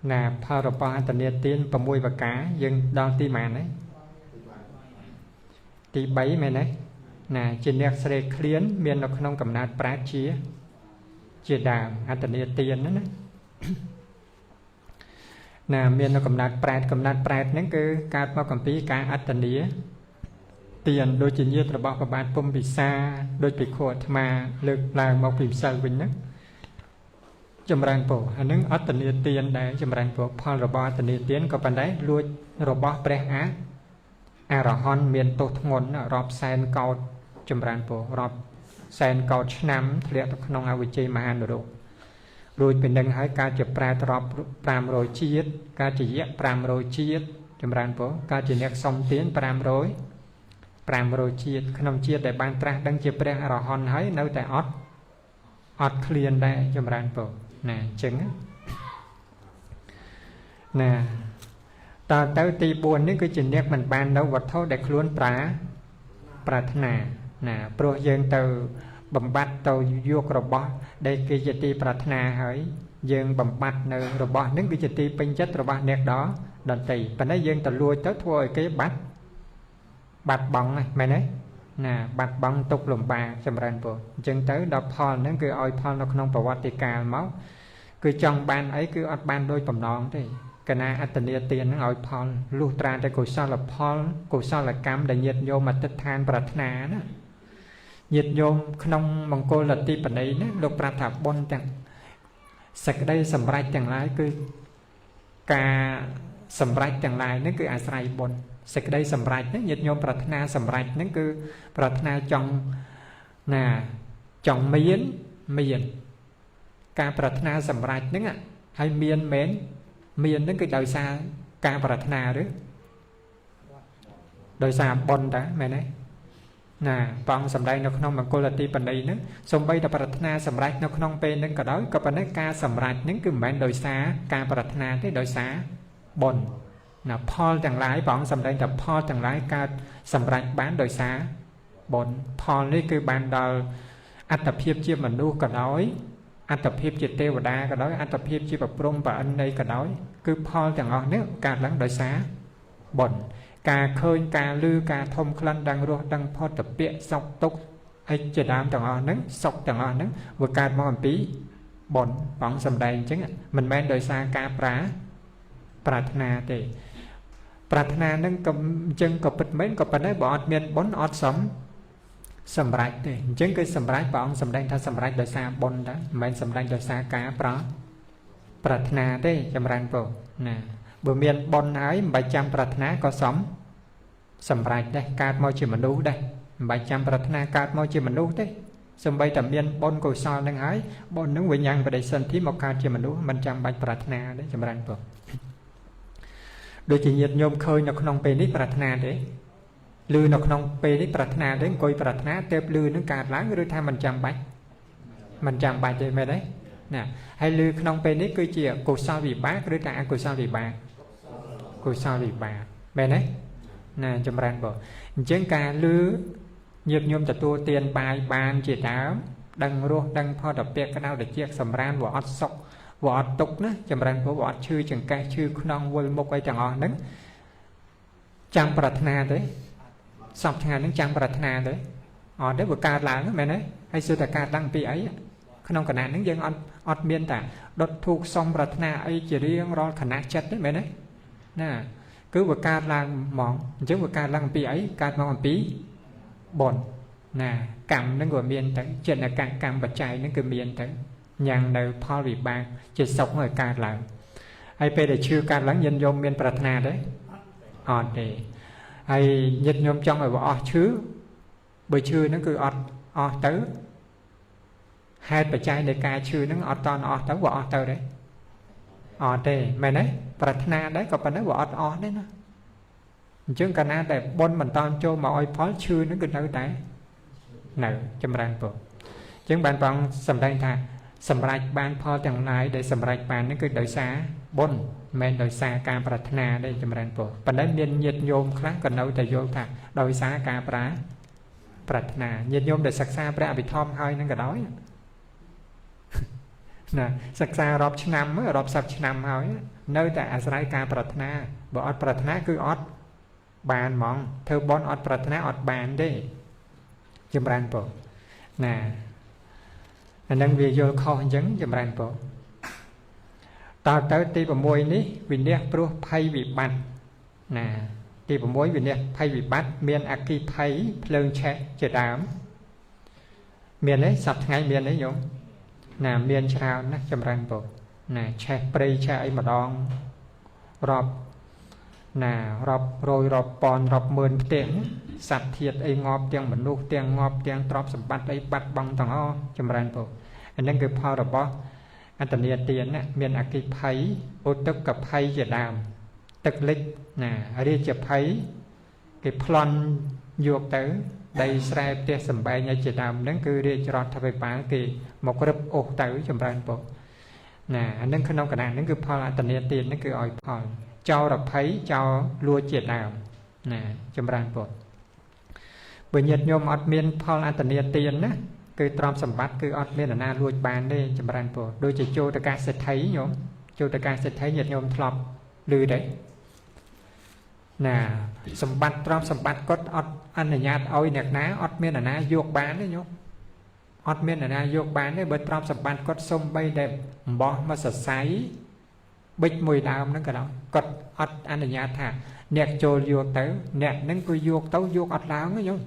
là parapa tận nhiệt tiên và mùi và cá dân đo ti màn đấy ti bấy mày đấy là trên nét sợi khliến miền nó không cầm nát prát chia đàm tận nhiệt tiên đó là miền nó cầm nát prát nó cứ cát bao cầm pí cá tận nhiệt tiền đôi trên nhiệt là bao các bạn pum bị xa đôi bị khổ mà lực là một bị xa vinh đó ចម្រើនពរអានឹងអត្តនីទានដែរចម្រើនពរផលរបស់អត្តនីទានក៏ប៉ុន្តែលួចរបស់ព្រះអរហន្តមានទោសធ្ងន់រាប់សែនកោដចម្រើនពររាប់សែនកោដឆ្នាំធ្លាក់ទៅក្នុងអវិជ្ជមហានរករួចពីនឹងហើយកើតជាប្រែត្រប់500ជាតិកើតជាយៈ500ជាតិចម្រើនពរកើតជាអ្នកសំទាន500ជាតិក្នុងជាតិដែលបានត្រាស់ដឹងជាព្រះអរហន្តហើយនៅតែអត់ឃ្លានដែរចម្រើនពរណាអញ្ចឹងណាតទៅទី4នេះគឺជាអ្នកមិនបាននៅវត្ថុដែលខ្លួនប្រាថ្នាណាព្រោះយើងទៅបំបត្តិទៅយករបស់ដែលគេជាទីប្រាថ្នាហើយយើងបំបត្តិនៅរបស់នឹងគឺជាទីពេញចិត្តរបស់អ្នកដតីប៉ុន្តែយើងទៅលួចទៅធ្វើឲ្យគេបាត់បង់ហ្នឹងមែនទេណាបាត់បង់ទុកលំបាកចម្រើនពរអញ្ចឹងទៅដល់ផលហ្នឹងគឺឲ្យផលនៅក្នុងប្រវត្តិកាលមកគឺចង់បានអីគឺអត់បានដោយបំណងទេកណាអត្តនីទានហ្នឹងឲ្យផលលុះត្រាតែកុសលផលកុសលកម្មដែលញាតិញោមអតិថានប្រាថ្នាណាញាតិញោមក្នុងមង្គលលតិបណីណាលោកប្រាប់ថាបុណ្យទាំងសេចក្តីសម្រេចទាំងឡាយគឺការសម្រេចទាំងឡាយហ្នឹងគឺអាស្រ័យបុណ្យសេចក្តីសម្រេចហ្នឹងញាតិញោមប្រាថ្នាសម្រេចហ្នឹងគឺប្រាថ្នាចង់មានការប្រាថ្នាសម្រេចហ្នឹងហើយមានមែនមានហ្នឹងគឺដោយសារការប្រាថ្នាឬដោយសារបុណ្យតាមែនទេណាបងសម្ដែងនៅក្នុងមង្គលទីបណីហ្នឹងសំបីតែប្រាថ្នាសម្រេចនៅក្នុងពេលហ្នឹងក៏ដោយក៏ប៉ុន្តែការសម្រេចហ្នឹងគឺមិនមែនដោយសារការប្រាថ្នាទេដោយសារបុណ្យណាផលទាំងឡាយបងសម្ដែងតែផលទាំងឡាយកើតសម្រេចបានដោយសារបុណ្យផលនេះគឺបានដល់អត្តភាពជាមនុស្សក៏ដោយអត្តភាពជាទេវតាក៏ដោយអត្តភាពជាប្រព្រំប្រអិននៃក៏ដោយគឺផលទាំងអស់នេះកើតឡើងដោយសារបុណ្យការឃើញការឮការធំក្លិនដឹងរសដឹងផុតពាក្យសុខទុក្ខអីជាដើមទាំងអស់ហ្នឹងសុខទាំងអស់ហ្នឹងវាកើតមកអំពីបុណ្យបងសម្ដែងអញ្ចឹងមិនមែនដោយសារការប្រាថ្នាទេប្រាថ្នាហ្នឹងក៏អញ្ចឹងក៏ពិតមែនក៏ប៉ុន្តែបើអត់មានបុណ្យអត់សម្រេចទេអញ្ចឹងគឺសម្រេចព្រះអង្គសម្ដែងថាសម្រេចដោយសារបុណ្យដែរមិនមែនសម្ដែងដោយសារការប្រាថ្នាទេចម្រើនពរណាបើមានបុណ្យហើយមិនបាច់ចាំប្រាថ្នាក៏សម្រេចដែរកើតមកជាមនុស្សដែរមិនបាច់ចាំប្រាថ្នាកើតមកជាមនុស្សទេសំបីតែមានបុណ្យកុសលនឹងហើយបុណ្យនឹងវិញ្ញាណបដិសន្ធិមកកើតជាមនុស្សមិនចាំបាច់ប្រាថ្នាទេចម្រើនពរដូចជាញាតិញោមឃើញនៅក្នុងពេលនេះប្រាថ្នាទេឮនៅក្នុងពេលនេះប្រាថ្នាទេអង្គុយប្រាថ្នាទៅឮនឹងកើតឡើងឬថាមិនចាំបាច់ទេមែនទេណាហើយឮក្នុងពេលនេះគឺជាកុសលវិបាកឬថាអកុសលវិបាកកុសលវិបាកមែនទេណាចម្រើនបងអញ្ចឹងការឮញាតិញោមទទួលទានបាយបានជាដើមដឹងរសដឹងផុតពាក្យក្តៅតិចសម្រានវាអត់សុខវាអត់ទុកណាចម្រើនព្រោះវាអត់ឈឺចង្កេះឈឺខ្នងវល់មុខអីទាំងអស់ហ្នឹងចាំប្រាថ្នាទេសពថ្ងៃហ្នឹងចាំប្រាថ្នាទេអត់ទេវាកើតឡើងមែនទេហើយសួរតែកើតឡើងពីអីក្នុងគណៈហ្នឹងយើងអត់មានតែដុតធូបសុំប្រាថ្នាអីជារៀងរាល់គណៈចិត្តទេមែនទេណាគឺវាកើតឡើងហ្មងអញ្ចឹងវាកើតឡើងពីអីកើតមកអំពីបុណ្យណាកម្មហ្នឹងក៏មានទៅចិត្តកម្មបច្ច័យហ្នឹងគឺមានទៅញ៉ាំងនៅផលវិបាកជាសុខឲ្យកើតឡើងហើយពេលដែលឈឺកើតឡើងញាតិញោមមានប្រាថ្នាទេអត់ទេហើយញាតិញោមចង់ឲ្យវាអស់ឈឺបើឈឺហ្នឹងគឺអត់អស់ទៅហេតុបច្ច័យនៃការឈឺហ្នឹងអត់តន់អស់ទៅវាអស់ទៅទេអត់ទេមែនទេប្រាថ្នាដែរក៏ប៉ុន្តែវាអត់អស់ដែរណាអញ្ចឹងកាលណាតែបុណ្យមិនតន់ចូលមកឲ្យផលឈឺហ្នឹងគឺនៅតែនៅចម្រើនពរអញ្ចឹងបានព្រះអង្គសម្ដែងថាសម្រេចបានផលទាំងឡាយដែលសម្រេចបានហ្នឹងគឺដោយសារបុណ្យមិនមែនដោយសារការប្រាថ្នាទេចម្រើនពរប៉ុន្តែមានញាតិញោមខ្លះក៏នៅតែយល់ថាដោយសារការប្រាថ្នាញាតិញោមដែលសិក្សាព្រះអភិធម្មហើយហ្នឹងក៏ដោយណាសិក្សារាប់ឆ្នាំរាប់សិបឆ្នាំហើយនៅតែអាស្រ័យការប្រាថ្នាបើអត់ប្រាថ្នាគឺអត់បានហ្មងធ្វើបុណ្យអត់ប្រាថ្នាអត់បានទេចម្រើនពរណាអានឹងវាយល់ខុសអញ្ចឹងចម្រើនពរតទៅទី6នេះវិន័យព្រោះភ័យវិបត្តិណាទី6វិន័យភ័យវិបត្តិមានអគ្គិភ័យភ្លើងឆេះជាដើមមានទេសប្តាហ៍ថ្ងៃមានទេញោម nè miên chào nè chấm răng bộ nè che prey che ấy mà đong rọp nè rọp rồi rọp pòn rọp mơn tiếng sạch thiệt ấy ngọp tiếng mình nuốt tiếng ngọp tiếng trọp sầm bát ấy bắt bằng thằng o chấm răng bộ anh đang cứ phao đập bó anh tận nhiệt tiền nè miên ác kịp thấy ô tức cặp hay giờ đàm tức lịch nè đi chụp thấy cái plan dược tới đây sai tia sầm bay nhà chỉ đàm nâng cứ đi cho thay về bán thì một cái đập ổ tới chấm răng bộ nè anh đang khăn ông cả nàng nâng cứ phao anh tận nhiệt tiền nâng cứ ỏi phao cho đập thấy cho lua chỉ đàm nè chấm răng bộ bởi nhiệt nhôm ọt miên phao anh tận nhiệt tiền nè cứ tròn sầm bát cứ ọt miên là na lùi bàn đi chấm răng bộ đôi chỉ cho tất cả sẽ thấy nhôm cho tất cả sẽ thấy nhiệt nhôm thọp lư đấy nè sầm bát tròn sầm bát có ọt anh là nhát oi nẹt ná ọt miên là na vuột bán đấy nhôm ọt miên là na vuột bán đấy bởi tròn sầm bát có sông bay đẹp bỏ mà sệt sấy bích mùi đào nó cái đó có ọt anh là nhát thà nẹt trôi vuột tới nẹt nâng cứ vuột tấu vuột ọt láo nó nhôm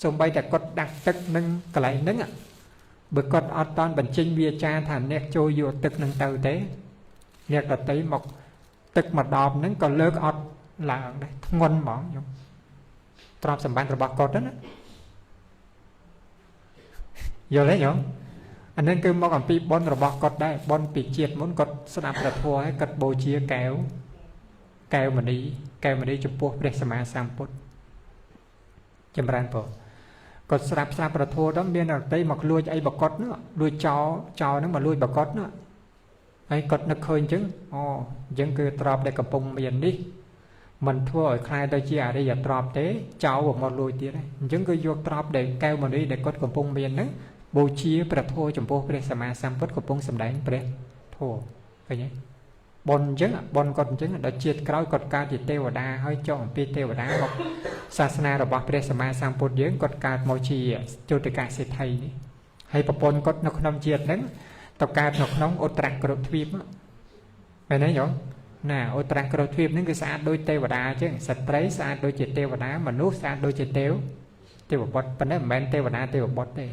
xong bây giờ cột đặt tức nâng cái lại nâng ạ bởi cột ọt toàn bản chinh bia cha thả nẹt trôi vô tức nâng tàu tế nẹt là tới một tức mà đọp nâng còn lớt ọt là đây ngon mỏng nhung tròn sầm ban rồi bọc cột đó vô lấy nhung anh nên cứ mong còn pi bon rồi bọc cột đây bon pi chiết muốn cột sắp đặt là thua hay cột bồ chia kéo mà đi chụp buộc để xem sang put chấm răng bộ cột sạp ra thua đó bên ở đây mặc lui ấy bọc cột nữa lui cho nó mà lui bọc cột nữa ấy cột nó khơi chứng chứng cứ trọp để cầm bông miền đi mình thua ở khai đây chỉ ở đây giờ trọp thế cháu của một lui tiếc đấy chứng cứ vô trọp để kêu mà đi để cột cầm bông miền nữa bố chia ra thua chụp buộc để xem sang put cầm bông xem đánh để thua cái nhé bon chứng bon cột chứng đã chia cõi cột cao thì teo đa hơi chọn pi teo đá một sasana rồi bọc để xem sang put dưỡng cột cao môi chi cho tất cả sẽ thay hay bọc bon cột nó không chia đến tập cao nó không ô trăng cột thuyết vậy đấy nhở nè ô trăng cột thuyết những cái xã đôi teo đá chứ sạch đấy xã đôi chỉ teo đá mà nút xã đôi chỉ teo bọt vấn đề men teo đá teo bọt đây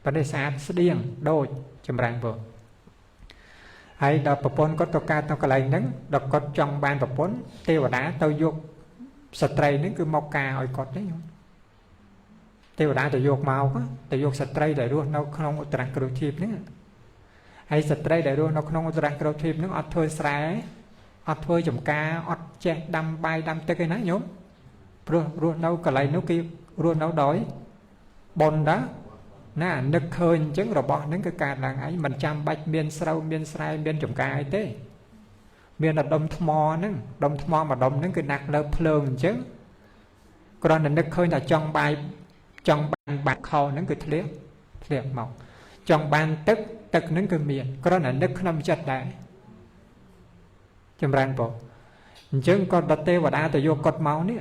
vấn đề xã điên đôi chấm răng vừa hay đọc bậc bốn có tàu ca tàu cái này nứng đọc có trong ban bậc bốn tiêu đá tàu dục sạch tray nứng cứ mọc ca hỏi cọt đấy không tiêu đá tàu dục màu quá tàu dục sạch tray để luôn nó không có trăng cầu thiệp nữa hay sạch tray để luôn nó không có trăng cầu thiệp nữa ọt thôi sải ọt thôi chấm ca ọt che đâm bay đâm tới cái nấy nhúng rồi nấu cái này nấu kia rồi nấu đói bồn đó nè nực khơi chứng rồi bỏ những cái cà là ấy mình chăm bạch miên sâu miên sai miên trồng cà ấy thế miên là đông thmo mà đông những cái nạc lơ phơn chứ còn là nực khơi là trong ban bạc kho những cái thiệt mỏng trong ban tức những cái miền còn là nực năm chật đấy chấm răng bộ chứ còn đặt tê và đá từ vô cột máu nè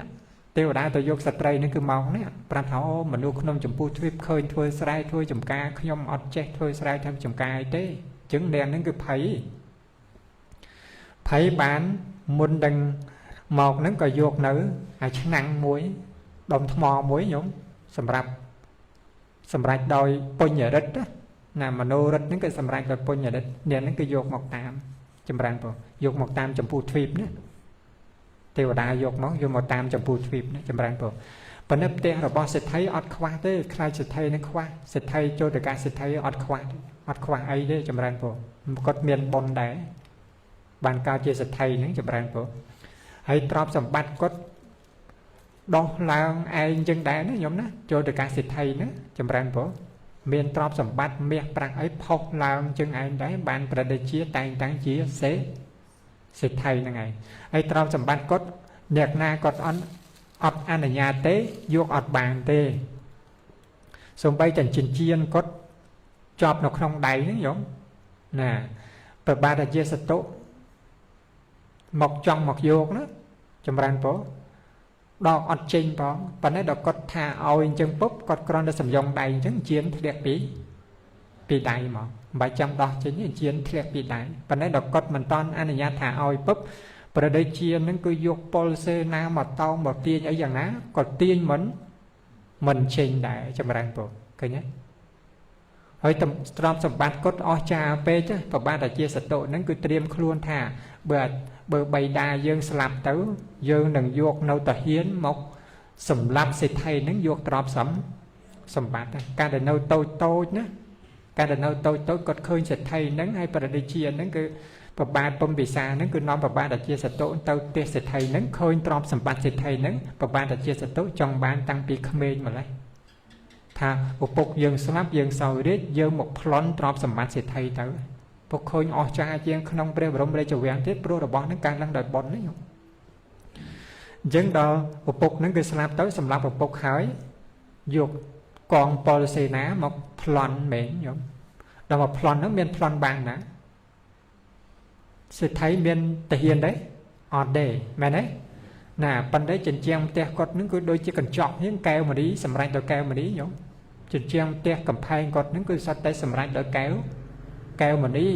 tiêu đá tôiយកសត្រីនេះគឺមកនេះប្រាប់ថាអូមនុស្សក្នុងចម្ពោះទ្វីបឃើញធ្វើស្រែធ្វើចំការខ្ញុំអត់ចេះធ្វើស្រែធ្វើចំការអីទេអញ្ចឹងអ្នកហ្នឹងគឺភ័យបានមុនដឹងមកហ្នឹងក៏យកនៅអាឆ្នាំងមួយដុំថ្មមួយខ្ញុំសម្រាប់ដោយពុញ្ញរិទ្ធណាមโนរិទ្ធហ្នឹងគឺសម្រាប់ដោយពុញ្ញរិទ្ធអ្នកហ្នឹងគឺយកមកតាមចម្រើនបងយកមកតាមចម្ពោះទ្វីបនេះទេវតាយកមកតាមចម្ពោះទ្វីបនេះចម្រើនបងប៉ុន្តែផ្ទះរបស់សេដ្ឋីអត់ខ្វះទេខ្លាចសេដ្ឋីនឹងខ្វះសេដ្ឋីចូលទៅការសេដ្ឋីអត់ខ្វះអីទេចម្រើនបងគាត់មានបុណ្យដែរបានកើតជាសេដ្ឋីហ្នឹងចម្រើនបងហើយទ្រព្យសម្បត្តិគាត់ដោះឡើងឯងចឹងដែរណាខ្ញុំណាចូលទៅការសេដ្ឋីណាចម្រើនបងមានទ្រព្យសម្បត្តិមាសប្រាក់អីផុសឡើងចឹងឯងដែរបានប្រតិជាតែងតាំងជាសេដ្ឋីហ្នឹងឯងហើយទ្រព្យសម្បត្តិគាត់អ្នកណាគាត់អត់អនុញ្ញាតទេយកអត់បានទេសូម្បីតែចិញ្ចៀនគាត់ជាប់នៅក្នុងដៃហ្នឹងយំណាប្របាទជាសតុមកចង់មកយកណាចម្រើនពោដកអត់ចេញផងប៉ុន្តែដល់គាត់ថាឲ្យអញ្ចឹងពុបគាត់គ្រាន់តែសំយងដៃអញ្ចឹងជៀនធ្លាក់ពីដៃមកមិនបាច់ចាំដោះចេញជៀនធ្លាក់ពីដៃប៉ុន្តែដល់គាត់មិនតន់អនុញ្ញាតថាឲ្យពុបប្រដេជៀនហ្នឹងគឺយកប៉ុលសេណាមកតោងមកទាញអីយ៉ាងណាក៏ទាញមិនចេញដែរចម្រើនពោឃើញទេ ហើយទ្រព្យសម្បត្តិគាត់អស់ចាពេកប្របាទអាជាសតុហ្នឹងគឺត្រៀមខ្លួនថាបើបៃតាយើងស្លាប់ទៅយើងនឹងយកនៅតាហ៊ានមកសម្លាប់សេដ្ឋីហ្នឹងយកទ្រព្យសម្បត្តិការដែលនៅតូចណាការដែលនៅតូចគាត់ឃើញសេដ្ឋីហ្នឹងហើយប្រតិជាហ្នឹងគឺប្របាទពំពិសាហ្នឹងគឺនាំប្របាទអាជាសតុទៅផ្ទះសេដ្ឋីហ្នឹងឃើញទ្រព្យសម្បត្តិសេដ្ឋីហ្នឹងប្របាទអាជាសតុចង់បានតាំងពីក្មេងម្ល៉េះថាឪពុកយើងស្លាប់យើងសោយរាជយើងមកប្លន់ទ្រព្យសម្បត្តិសេដ្ឋីទៅពុកឃើញអស់ចាជាងក្នុងព្រះបរមរាជវាំងទៀតព្រោះរបស់ហ្នឹងកើតឡើងដោយបុណ្យហ្នឹងអញ្ចឹងដល់ឪពុកហ្នឹងគឺស្លាប់ទៅសម្រាប់ឪពុកហើយយកកងពលសេនាមកប្លន់មែនញោមដល់មកប្លន់ហ្នឹងមានប្លន់បានណាសេដ្ឋីមានតាហ៊ានទេអត់ទេមែនទេណាប៉ុន្តែចិញ្ចៀងផ្ទះគាត់ហ្នឹងគឺដូចជាកញ្ចក់ហ្នឹងកែវមរីសម្រាប់ដោយកែវមរីញោមចិញ្ចៀងផ្ទះកំផែងគាត់ហ្នឹងគឺសុទ្ធតែសម្រាប់ដោយកែវមរី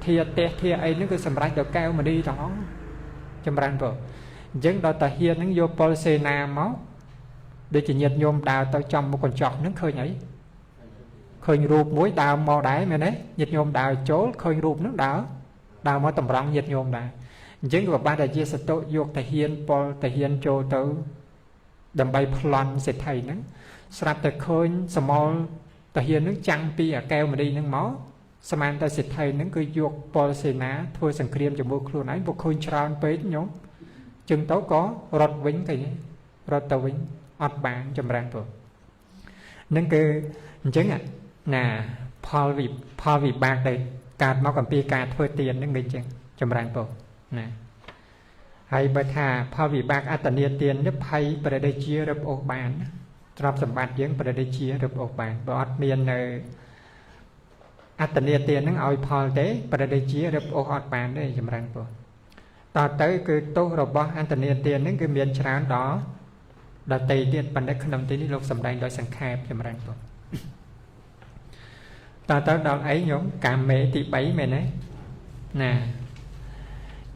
ធាផ្ទះធាអីហ្នឹងគឺសម្រាប់ដោយកែវមរីទាំងអស់ចម្រើនបងអញ្ចឹងដល់តាហ៊ានហ្នឹងយកពលសេនាមកដូចជាញាតិញោមដើរទៅចំមុខកញ្ចក់ហ្នឹងឃើញអីឃើញរូបមួយដើរមកដែរមែនទេញាតិញោមដើរចូលឃើញរូបហ្នឹងដើរមកតម្រង់ញាតិញោមដែរអញ្ចឹងក៏បានតែជាសតុយកតាហ៊ានពលតាហ៊ានចូលទៅដើម្បីប្លន់សេដ្ឋីហ្នឹងស្រាប់តែឃើញសមលតាហ៊ានហ្នឹងចាំងពីអាកែវមរីហ្នឹងមកស្មានតែសេដ្ឋីហ្នឹងគឺយកពលសេនាធ្វើសង្គ្រាមជាមួយខ្លួនឯងពុកឃើញច្រើនពេកញោមចឹងទៅក៏រត់វិញទៅរត់ទៅវិញអត់បានចម្រើនព្រោះហ្នឹងគឺអញ្ចឹងណាផលវិបាកដែលកើតមកអំពីការធ្វើទានហ្នឹងដូចចឹងចម្រើនព្រោះណាហើយបើថាផលវិបាកអត្តនីទាននេះភ័យប្រតិជារឹបអូសបានទ្រព្យសម្បត្តិយើងប្រតិជារឹបអូសបានបើអត់មាននៅអត្តនីទានហ្នឹងឲ្យផលទេប្រតិជារឹបអូសអត់បានទេចម្រើនព្រោះតទៅគឺទោសរបស់អត្តនីទានហ្នឹងគឺមានច្រើនដល់តេទៀតប៉ុន្តែក្នុងទីនេះលោកសម្ដែងដោយសង្ខេបចម្រើនព្រោះតទៅដល់អីញោមកាមេទី3មែនទេណា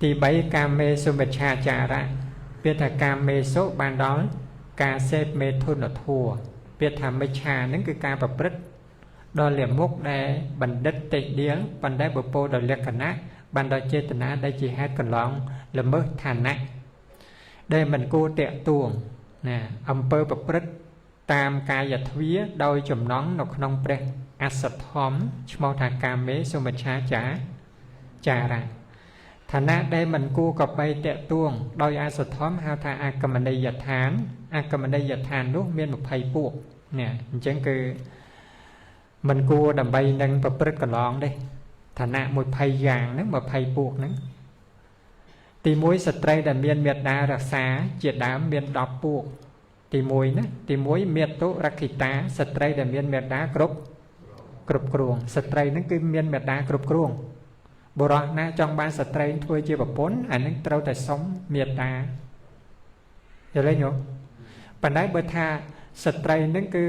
ទី3កាមេសុមិច្ឆាចារៈពាក្យថាកាមេសុបានដល់ការសេពមេធុនធัวពាក្យថាមិច្ឆាហ្នឹងគឺការប្រព្រឹត្តដល់លាមុខដែលបណ្ឌិតទេដៀលប៉ុន្តែបពោដល់លក្ខណៈបានដល់ចេតនាដែលជាហេតុកន្លងល្មើសឋានៈដែលមិនគួរតាក់ទួងណាអំពើប្រព្រឹត្តតាមកាយទ្វាដោយចំណងនៅក្នុងព្រះអសទ្ធម្មឈ្មោះថាកាមេសុមិច្ឆាចារៈឋានៈដែលមិនគួរក៏បីតាក់ទួងដោយអសទ្ធម្មហៅថាអាកមនីយដ្ឋានអាកមនីយដ្ឋាននោះមាន20ពួកនេះអញ្ចឹងគឺមិនគួរដើម្បីនឹងប្រព្រឹត្តកន្លងទេឋានៈ20យ៉ាងហ្នឹង20ពួកហ្នឹងទី1ស្ត្រីដែលមានមេត្តារក្សាជាដើមមាន10ពួកទី1ណាទី1មេតុរក្ခိតាស្ត្រីដែលមានមេត្តាគ្រប់គ្រងស្ត្រីហ្នឹងគឺមានមេត្តាគ្រប់គ្រងបុរសណាចង់បានស្ត្រីធ្វើជាប្រពន្ធអានឹងត្រូវតែសុំមេត្តាយល់ទេញោមប៉ុន្តែបើថាស្ត្រីហ្នឹងគឺ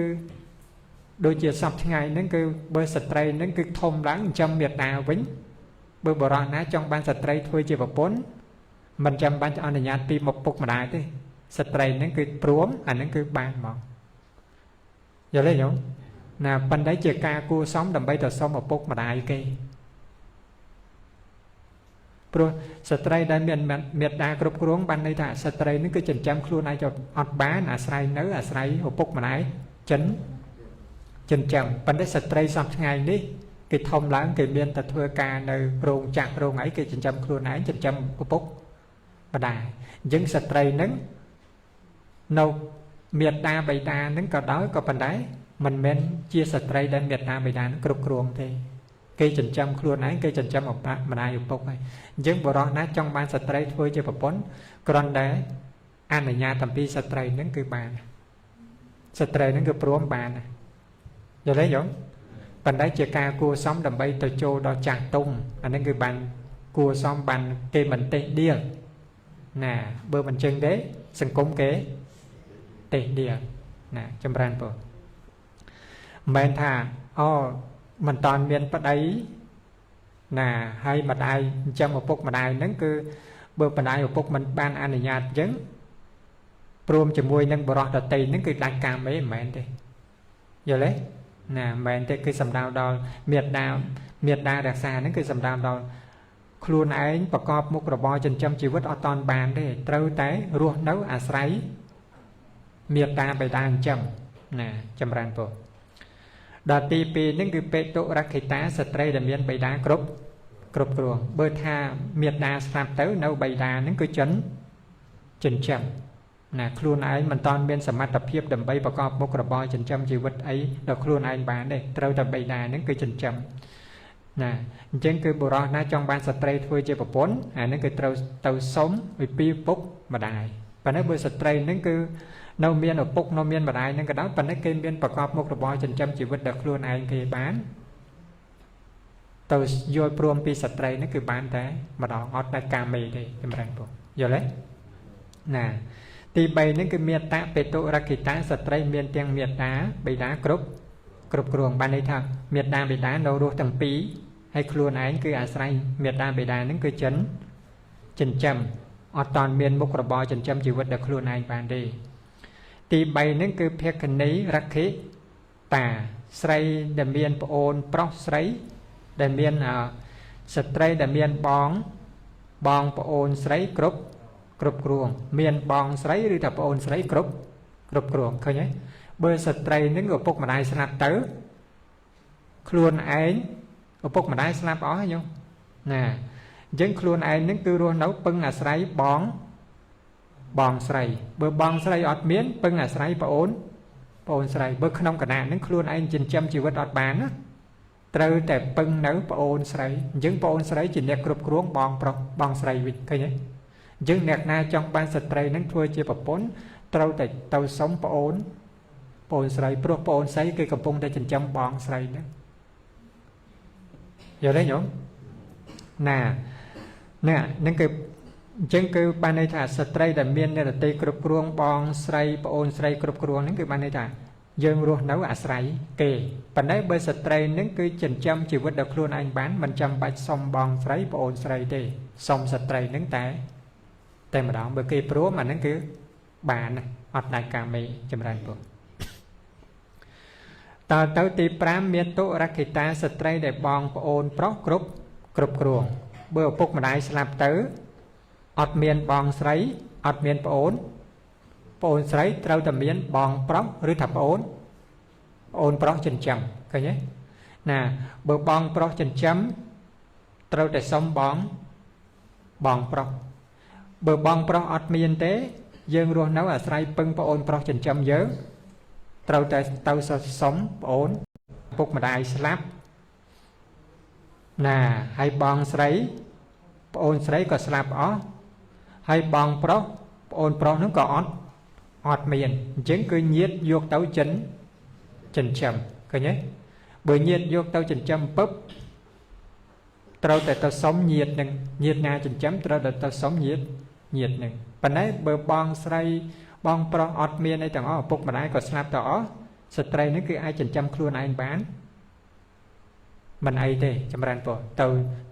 ដូចជាសពថ្ងៃហ្នឹងគឺបើស្ត្រីហ្នឹងគឺធំឡើងចាំមេត្តាវិញបើបុរសណាចង់បានស្ត្រីធ្វើជាប្រពន្ធមិនចាំបាច់អនុញ្ញាតពីមកពុកម្ដាយទេស្ត្រីហ្នឹងគឺព្រមអាហ្នឹងគឺបានមកយល់ទេញោមណាប៉ុន្តែជាការគួរសមដើម្បីទៅសុំឪពុកម្ដាយគេព្រោះស្ត្រីដែលមានមេត្តាគ្រប់គ្រងបានន័យថាស្ត្រីនេះគឺចិញ្ចឹមខ្លួនឯងអត់បានអាស្រ័យឪពុកម្ដាយចិញ្ចឹមប៉ុន្តែស្ត្រីសពថ្ងៃនេះគេធំឡើងគេមានតែធ្វើការនៅរោងចក្ររោងអីគេចិញ្ចឹមខ្លួនឯងចិញ្ចឹមឪពុកម្ដាយអញ្ចឹងស្ត្រីហ្នឹងនៅមេត្តាបិតាហ្នឹងក៏ដោយក៏ប៉ុន្តែមិនមែនជាស្ត្រីដែលមេត្តាបិតាគ្រប់គ្រងទេគេចិញ្ចឹមខ្លួនឯងគេចិញ្ចឹមម្ដាយឪពុកហើយអញ្ចឹងបុរសណាចង់បានស្ត្រីធ្វើជាប្រពន្ធគ្រាន់តែអនុញ្ញាតអំពីស្ត្រីហ្នឹងគឺបានស្ត្រីហ្នឹងគឺព្រមបានយល់ទេយល់ប៉ុន្តែជាការគួរសមដើម្បីទៅចូលដល់ចាស់ទុំអាហ្នឹងគឺបានគួរសមបានគេមិនទេដៀលណាបើមិនចឹងទេសង្គមគេទេដៀលណាចម្រើនពរមិនមែនថាមិនតាន់មានប្តីណាហើយម្ដាយចិញ្ចឹមឪពុកម្ដាយហ្នឹងគឺបើម្ដាយឪពុកមិនបានអនុញ្ញាតអញ្ចឹងព្រមជាមួយនឹងបរិសុទ្ធដតីហ្នឹងគឺដាច់កាមេមិនមែនទេយល់ទេ nè mình thế cái sầm đào đo miệt đa đặc xa nó cái sầm đào đo khuôn ấy và cọp một rồi bò chân châm chỉ vứt ở toàn bàn để trâu té ruột nấu à sấy miệt đa bài đa châm nè châm ran bộ đợt tì pì những cái bê tổ rắc khí tá sật tray để miên bài đa cướp ruộng bơ tha miệt đa sạp tới nấu bài đa những cái chân châm nè khuôn ấy mình toàn bên sầm mặt tập hiệp đầm bay và cọp một rồi bò chân châm chỉ vứt ấy được khuôn ấy bán để trâu tập bài đa những cái chân châm nè trên cái bộ rò na trong ban stray thôi chơi bọc bốn nó cái tàu sống vì pi bốc mà đài và nó bơi stray nó cứ nâu miên ở bốc nâu miên mà đài nên cái đó và nó kêu miên bọc cọp một bò chân châm chỉ vứt được luôn ai thì bán tàu vô prom pi stray nó cứ bán thế mà đó ngót đại cà mì thì em rành bộ giờ đấy nè thì bây nó cái miên ta peto rakita stray miên tiếng miên đá bị đá cướp ruộng ban đây thằng miệt đa bị đá nấu ruột tầng pí hay khuôn ấy cứ à say miệt đa bị đá những cứ chấn châm ở toàn miền mục rồi bò châm chỉ vật được khuôn ấy ban đi thì bay những cứ phép cái nấy rắc khí tà say đầm miền ôn pro say đầm miền stray đầm miền bong ôn say cướp ruộng miền bong say rồi tập ôn say cướp ruộng khơi nhé bơi stray những người phục mà đai snap tới khuôn ấy ở phục mà đai snap ó hay không nè dân khuôn ấy những cứ luôn nấu pưng là sấy bong sấy bơi bong sấy ọt miến pưng là sấy và ôn sấy bơi không cả nạn những khuôn ấy trên châm chỉ vật ọt bán á trừ để pưng nấu và ôn sấy dân ôn sấy chỉ nẹt cướp ruộng bong sấy vịt cái nhé dân nẹt na trong ban stray những thua chia bọc bốn trâu để tàu sống và ôn sấy pro ôn sấy cái cầm pung để chỉnh châm bong sấy đó giờ đấy nhổ nè những cái chân cái ban này thà stray để miên này là tây cướp ruộng bong sấy ôn sấy cướp ruộng những cái ban này thà dương ruộng nấu à sấy kề phần đấy bên stray những cái chỉnh châm chỉ vật được luôn anh bán mình châm bạch xong bong sấy ôn sấy thì xong stray những té mà đó bởi cái pro mà những cái bàn này ọt đại cà mì chấm rai bộ tao tới tí pram miên tụ rakita stray để bong ôn pro cướp ruộng bữa phục mà đại slap tới ọt miên bong sấy ọt miên ôn sấy trâu tầm miên bong pro rưỡi thập ôn pro chân chấm cái nhé nè bữa bong pro chân chấm trâu để xong bong pro bữa bong pro ọt miên tế dương luôn nấu à sấy pưng ôn pro chân chấm dớ trâu để tao sống ôn phục mà đại slap nè hay bong sấy ôn sấy có slap ó hay bong pro ôn pro nó có ọt miền chứng cứ nhiệt vô tấu chân chầm cái nhé bởi nhiệt vô tấu chân chầm búp trâu để tao sống nhiệt nga chân chấm trâu để tao sống nhiệt này và nãy bờ bong sấy bong pro ọt miền này tao ó phục mà đại có slap tao ó stray nó cứ ai chân châm khuôn anh bán mình ai thế chấm ran bộ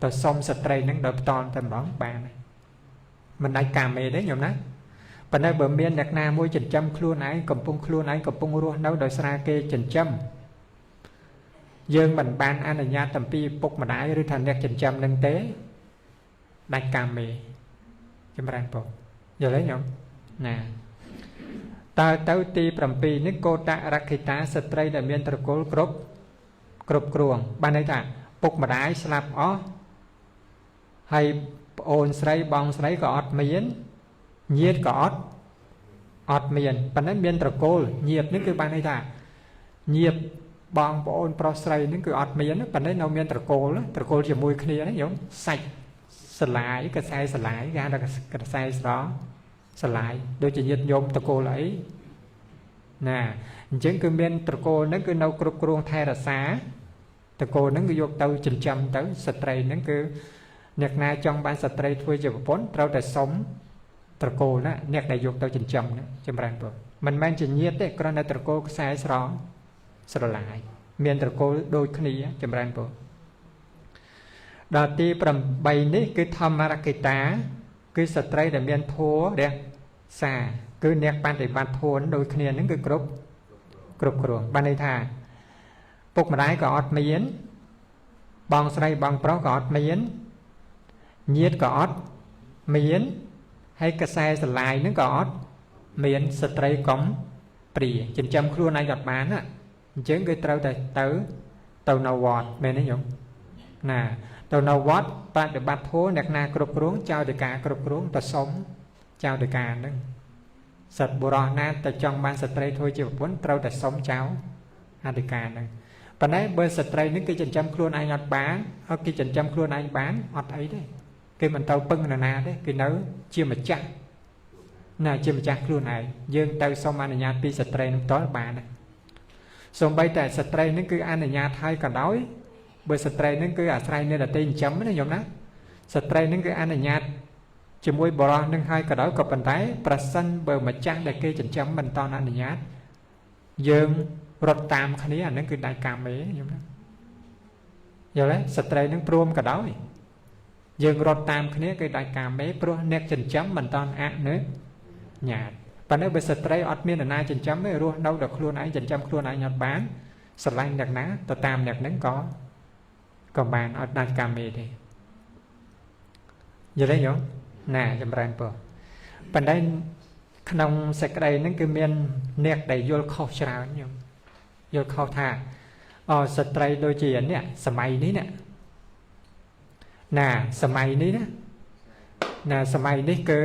tàu xong stray nó đập toàn tầm đó bàn này mình ai cà mê đấy nhom nát và nơi bờ miền đặc na môi chân châm khuôn anh cầm pung rùa nấu đòi sa kê chân châm dương mình ban anh ở nhà tầm pi phục mà đại rồi thành đẹp chân châm nâng tế đại cà mê chấm ran bộ giờ lấy nhom nè ta tới ti pram pi nước cô ta rakita stray để miền tây cố cướp ruộng ban đây ta phục mà đái slap ó hay ôn sấy bong sấy có ọt miến nhiệt có ọt miến ban đấy miền tây cố nhiệt nước cứ ban đây ta nhiệt bong ôn pro sấy nước cứ ọt miến ban đấy nấu miền tây cố chỉ mùi kia đấy giống sạch sải cái sai sải ra là cái sai đó sải đôi chỉ nhiệt nhôm tây cố lấy nè chứng cứ miền tây cố nó cứ nấu cướp ruộng thay là xá tây cố nó cứ vô tàu chỉnh châm tới stray nó cứ nẹt na trong ban stray thôi giờ bốn trâu để sống tây cố đó nẹt này vô tàu chỉnh châm đó châm rang rồi mình mang chỉ nhiệt đấy còn là tây cố sai rõ lại miền tây cố đôi khi châm rang rồi đợt ti pram bay ní cứ tham marakita cứ stray để miền thua đấy xa cứ nẹt ban để ban thua đôi khi nó cứ cướp ruộng ban đây thà ពុកម្ដាយក៏អត់មានបងស្រីបងប្រុសក៏អត់មានញាតិក៏អត់មានហើយកសែស្រឡាយនឹងក៏អត់មានស្ត្រីកំព្រាចិញ្ចឹមខ្លួនឯងអត់បានណាអញ្ចឹងគឺត្រូវតែទៅនៅវត្តមែនទេញោមណាទៅនៅវត្តបប្រតិបត្តិធម៌អ្នកណាគ្រប់គ្រងចៅតិកាគ្រប់គ្រងទៅសុំចៅតិកាហ្នឹងសិទ្ធិបុរសណាទៅចង់បានស្ត្រីធ្វើជាប្រពន្ធត្រូវតែសុំចៅអធិការហ្នឹងប៉ុន្តែបើស្ត្រីនេះគេចិញ្ចឹមខ្លួនឯងអត់បានហើយគេចិញ្ចឹមខ្លួនឯងបានអត់អីទេគេមិនទៅពឹងនរណាទេគេនៅជាម្ចាស់ណាជាម្ចាស់ខ្លួនឯងយើងទៅសុំអនុញ្ញាតពីស្ត្រីនឹងតល់បានសូម្បីតែស្ត្រីនឹងគឺអនុញ្ញាតឲ្យក៏ដោយបើស្ត្រីនឹងគឺអាស្រ័យអ្នកដទៃចិញ្ចឹមណាញោមណាស្ត្រីនឹងគឺអនុញ្ញាតជាមួយបរិសុទ្ធនឹងឲ្យក៏ដោយក៏ប៉ុន្តែប្រសិនបើម្ចាស់ដែលគេចិញ្ចឹមមិនតន់អនុញ្ញាតយើងរត់តាមគ្នាអានឹងគឺដៃកាមេញោមណាយល់ទេស្ត្រីនឹងព្រមក៏ដោយយើងរត់តាមគ្នាគឺដៃកាមេព្រោះអ្នកចិញ្ចឹមមិនតន់អនុញ្ញាតប៉ុន្តែបើស្ត្រីអត់មាននរណាចិញ្ចឹមទេរស់នៅដល់ខ្លួនឯងចិញ្ចឹមខ្លួនឯងអត់បានស្រឡាញ់អ្នកណាទៅតាមអ្នកហ្នឹងក៏បានអត់ដាច់កាមេទេយល់ទេញោមណាចម្រើនពរប៉ុន្តែក្នុងសេចក្តីហ្នឹងគឺមានអ្នកដែលយល់ខុសច្រើនញោមយល់ខុសថាស្ត្រីដូចជានេះសម័យនេះណាសម័យនេះណាសម័យនេះគឺ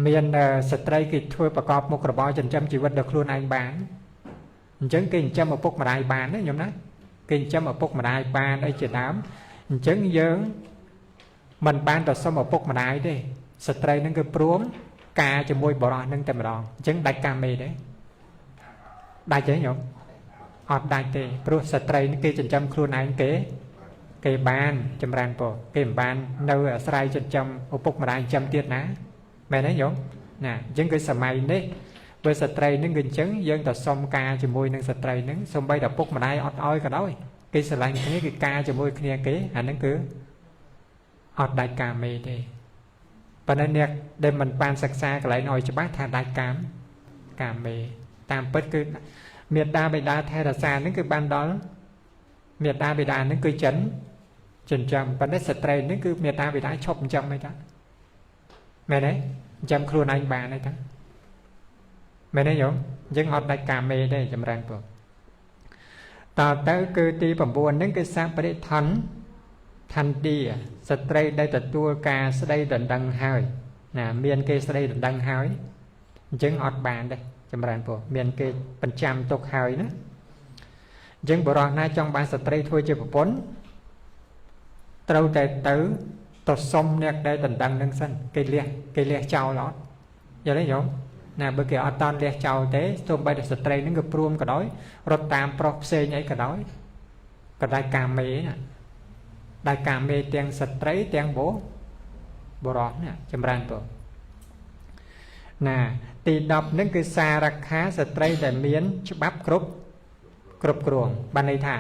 មានស្ត្រីគេធ្វើប្រកបមុខរបរចិញ្ចឹមជីវិតដល់ខ្លួនឯងបានអញ្ចឹងគេចិញ្ចឹមឪពុកម្ដាយបានណាញោមណាគេចិញ្ចឹមឪពុកម្ដាយបានអីជាដើមអញ្ចឹងយើងមិនបានទៅសុំឪពុកម្ដាយទេស្ត្រីនឹងគឺព្រមការជាមួយបរិសុទ្ធនឹងតែម្ដងអញ្ចឹងដាច់កាមេទេដាច់ទេញោមអត់ដាច់ទេព្រោះស្ត្រីគេចិញ្ចឹមខ្លួនឯងគេបានចម្រើនពរគេមិនបាននៅអាស្រ័យចិញ្ចឹមឪពុកម្ដាយចិញ្ចឹមទៀតណាមែនទេញោមណាអញ្ចឹងគឺសម័យនេះបើស្ត្រីនឹងគឺអញ្ចឹងយើងទៅសុំការជាមួយនឹងស្ត្រីនឹងសូម្បីតែឪពុកម្ដាយអត់ឲ្យក៏ដោយគេស្រឡាញ់គ្នាគឺការជាមួយគ្នាគេអាហ្នឹងគឺអត់ដាច់កាមេទេប៉ុន្តែអ្នកដែលមិនបានសិក្សាកន្លែងឲ្យច្បាស់ថាដាច់កាមេតាមពិតគឺមេត្តាបិតាថែរក្សាហ្នឹងគឺបានដល់មេត្តាបិតាហ្នឹងគឺចិញ្ចឹមប៉ុន្តែស្ត្រីហ្នឹងគឺមេត្តាបិតាឈប់ចិញ្ចឹមអីតាមែនទេចិញ្ចឹមខ្លួនឯងបានអីតាមែនទេញោមអញ្ចឹងអត់ដាច់កាមេទេចម្រើនពរតទៅគឺទី9ហ្នឹងគឺសាបរិថនឋានទីស្ត្រីដែលទទួលការស្ដីដណ្ដឹងហើយណាមានគេស្ដីដណ្ដឹងហើយអញ្ចឹងអត់បានទេចម្រើនពរមានគេបញ្ចាំទុកហើយណាអញ្ចឹងបរិសុទ្ធណាចង់បានស្ត្រីធ្វើជាប្រពន្ធត្រូវតែទៅសុំអ្នកដែលដណ្ដឹងនឹងសិនគេលះចោលអត់យល់ទេញោមណាបើគេអត់តន់លះចោលទេសូម្បីតែស្ត្រីនឹងក៏ព្រមក៏ដោយរត់តាមប្រុសផ្សេងអីក៏ដោយក៏ដាច់កាមេណាដាច់កាមេទាំងស្ត្រីទាំងបរិសុទ្ធណាចម្រើនពរណាទី10ហ្នឹងគឺសារខាស្ត្រីដែលមានច្បាប់គ្រប់គ្រងបានន័យថា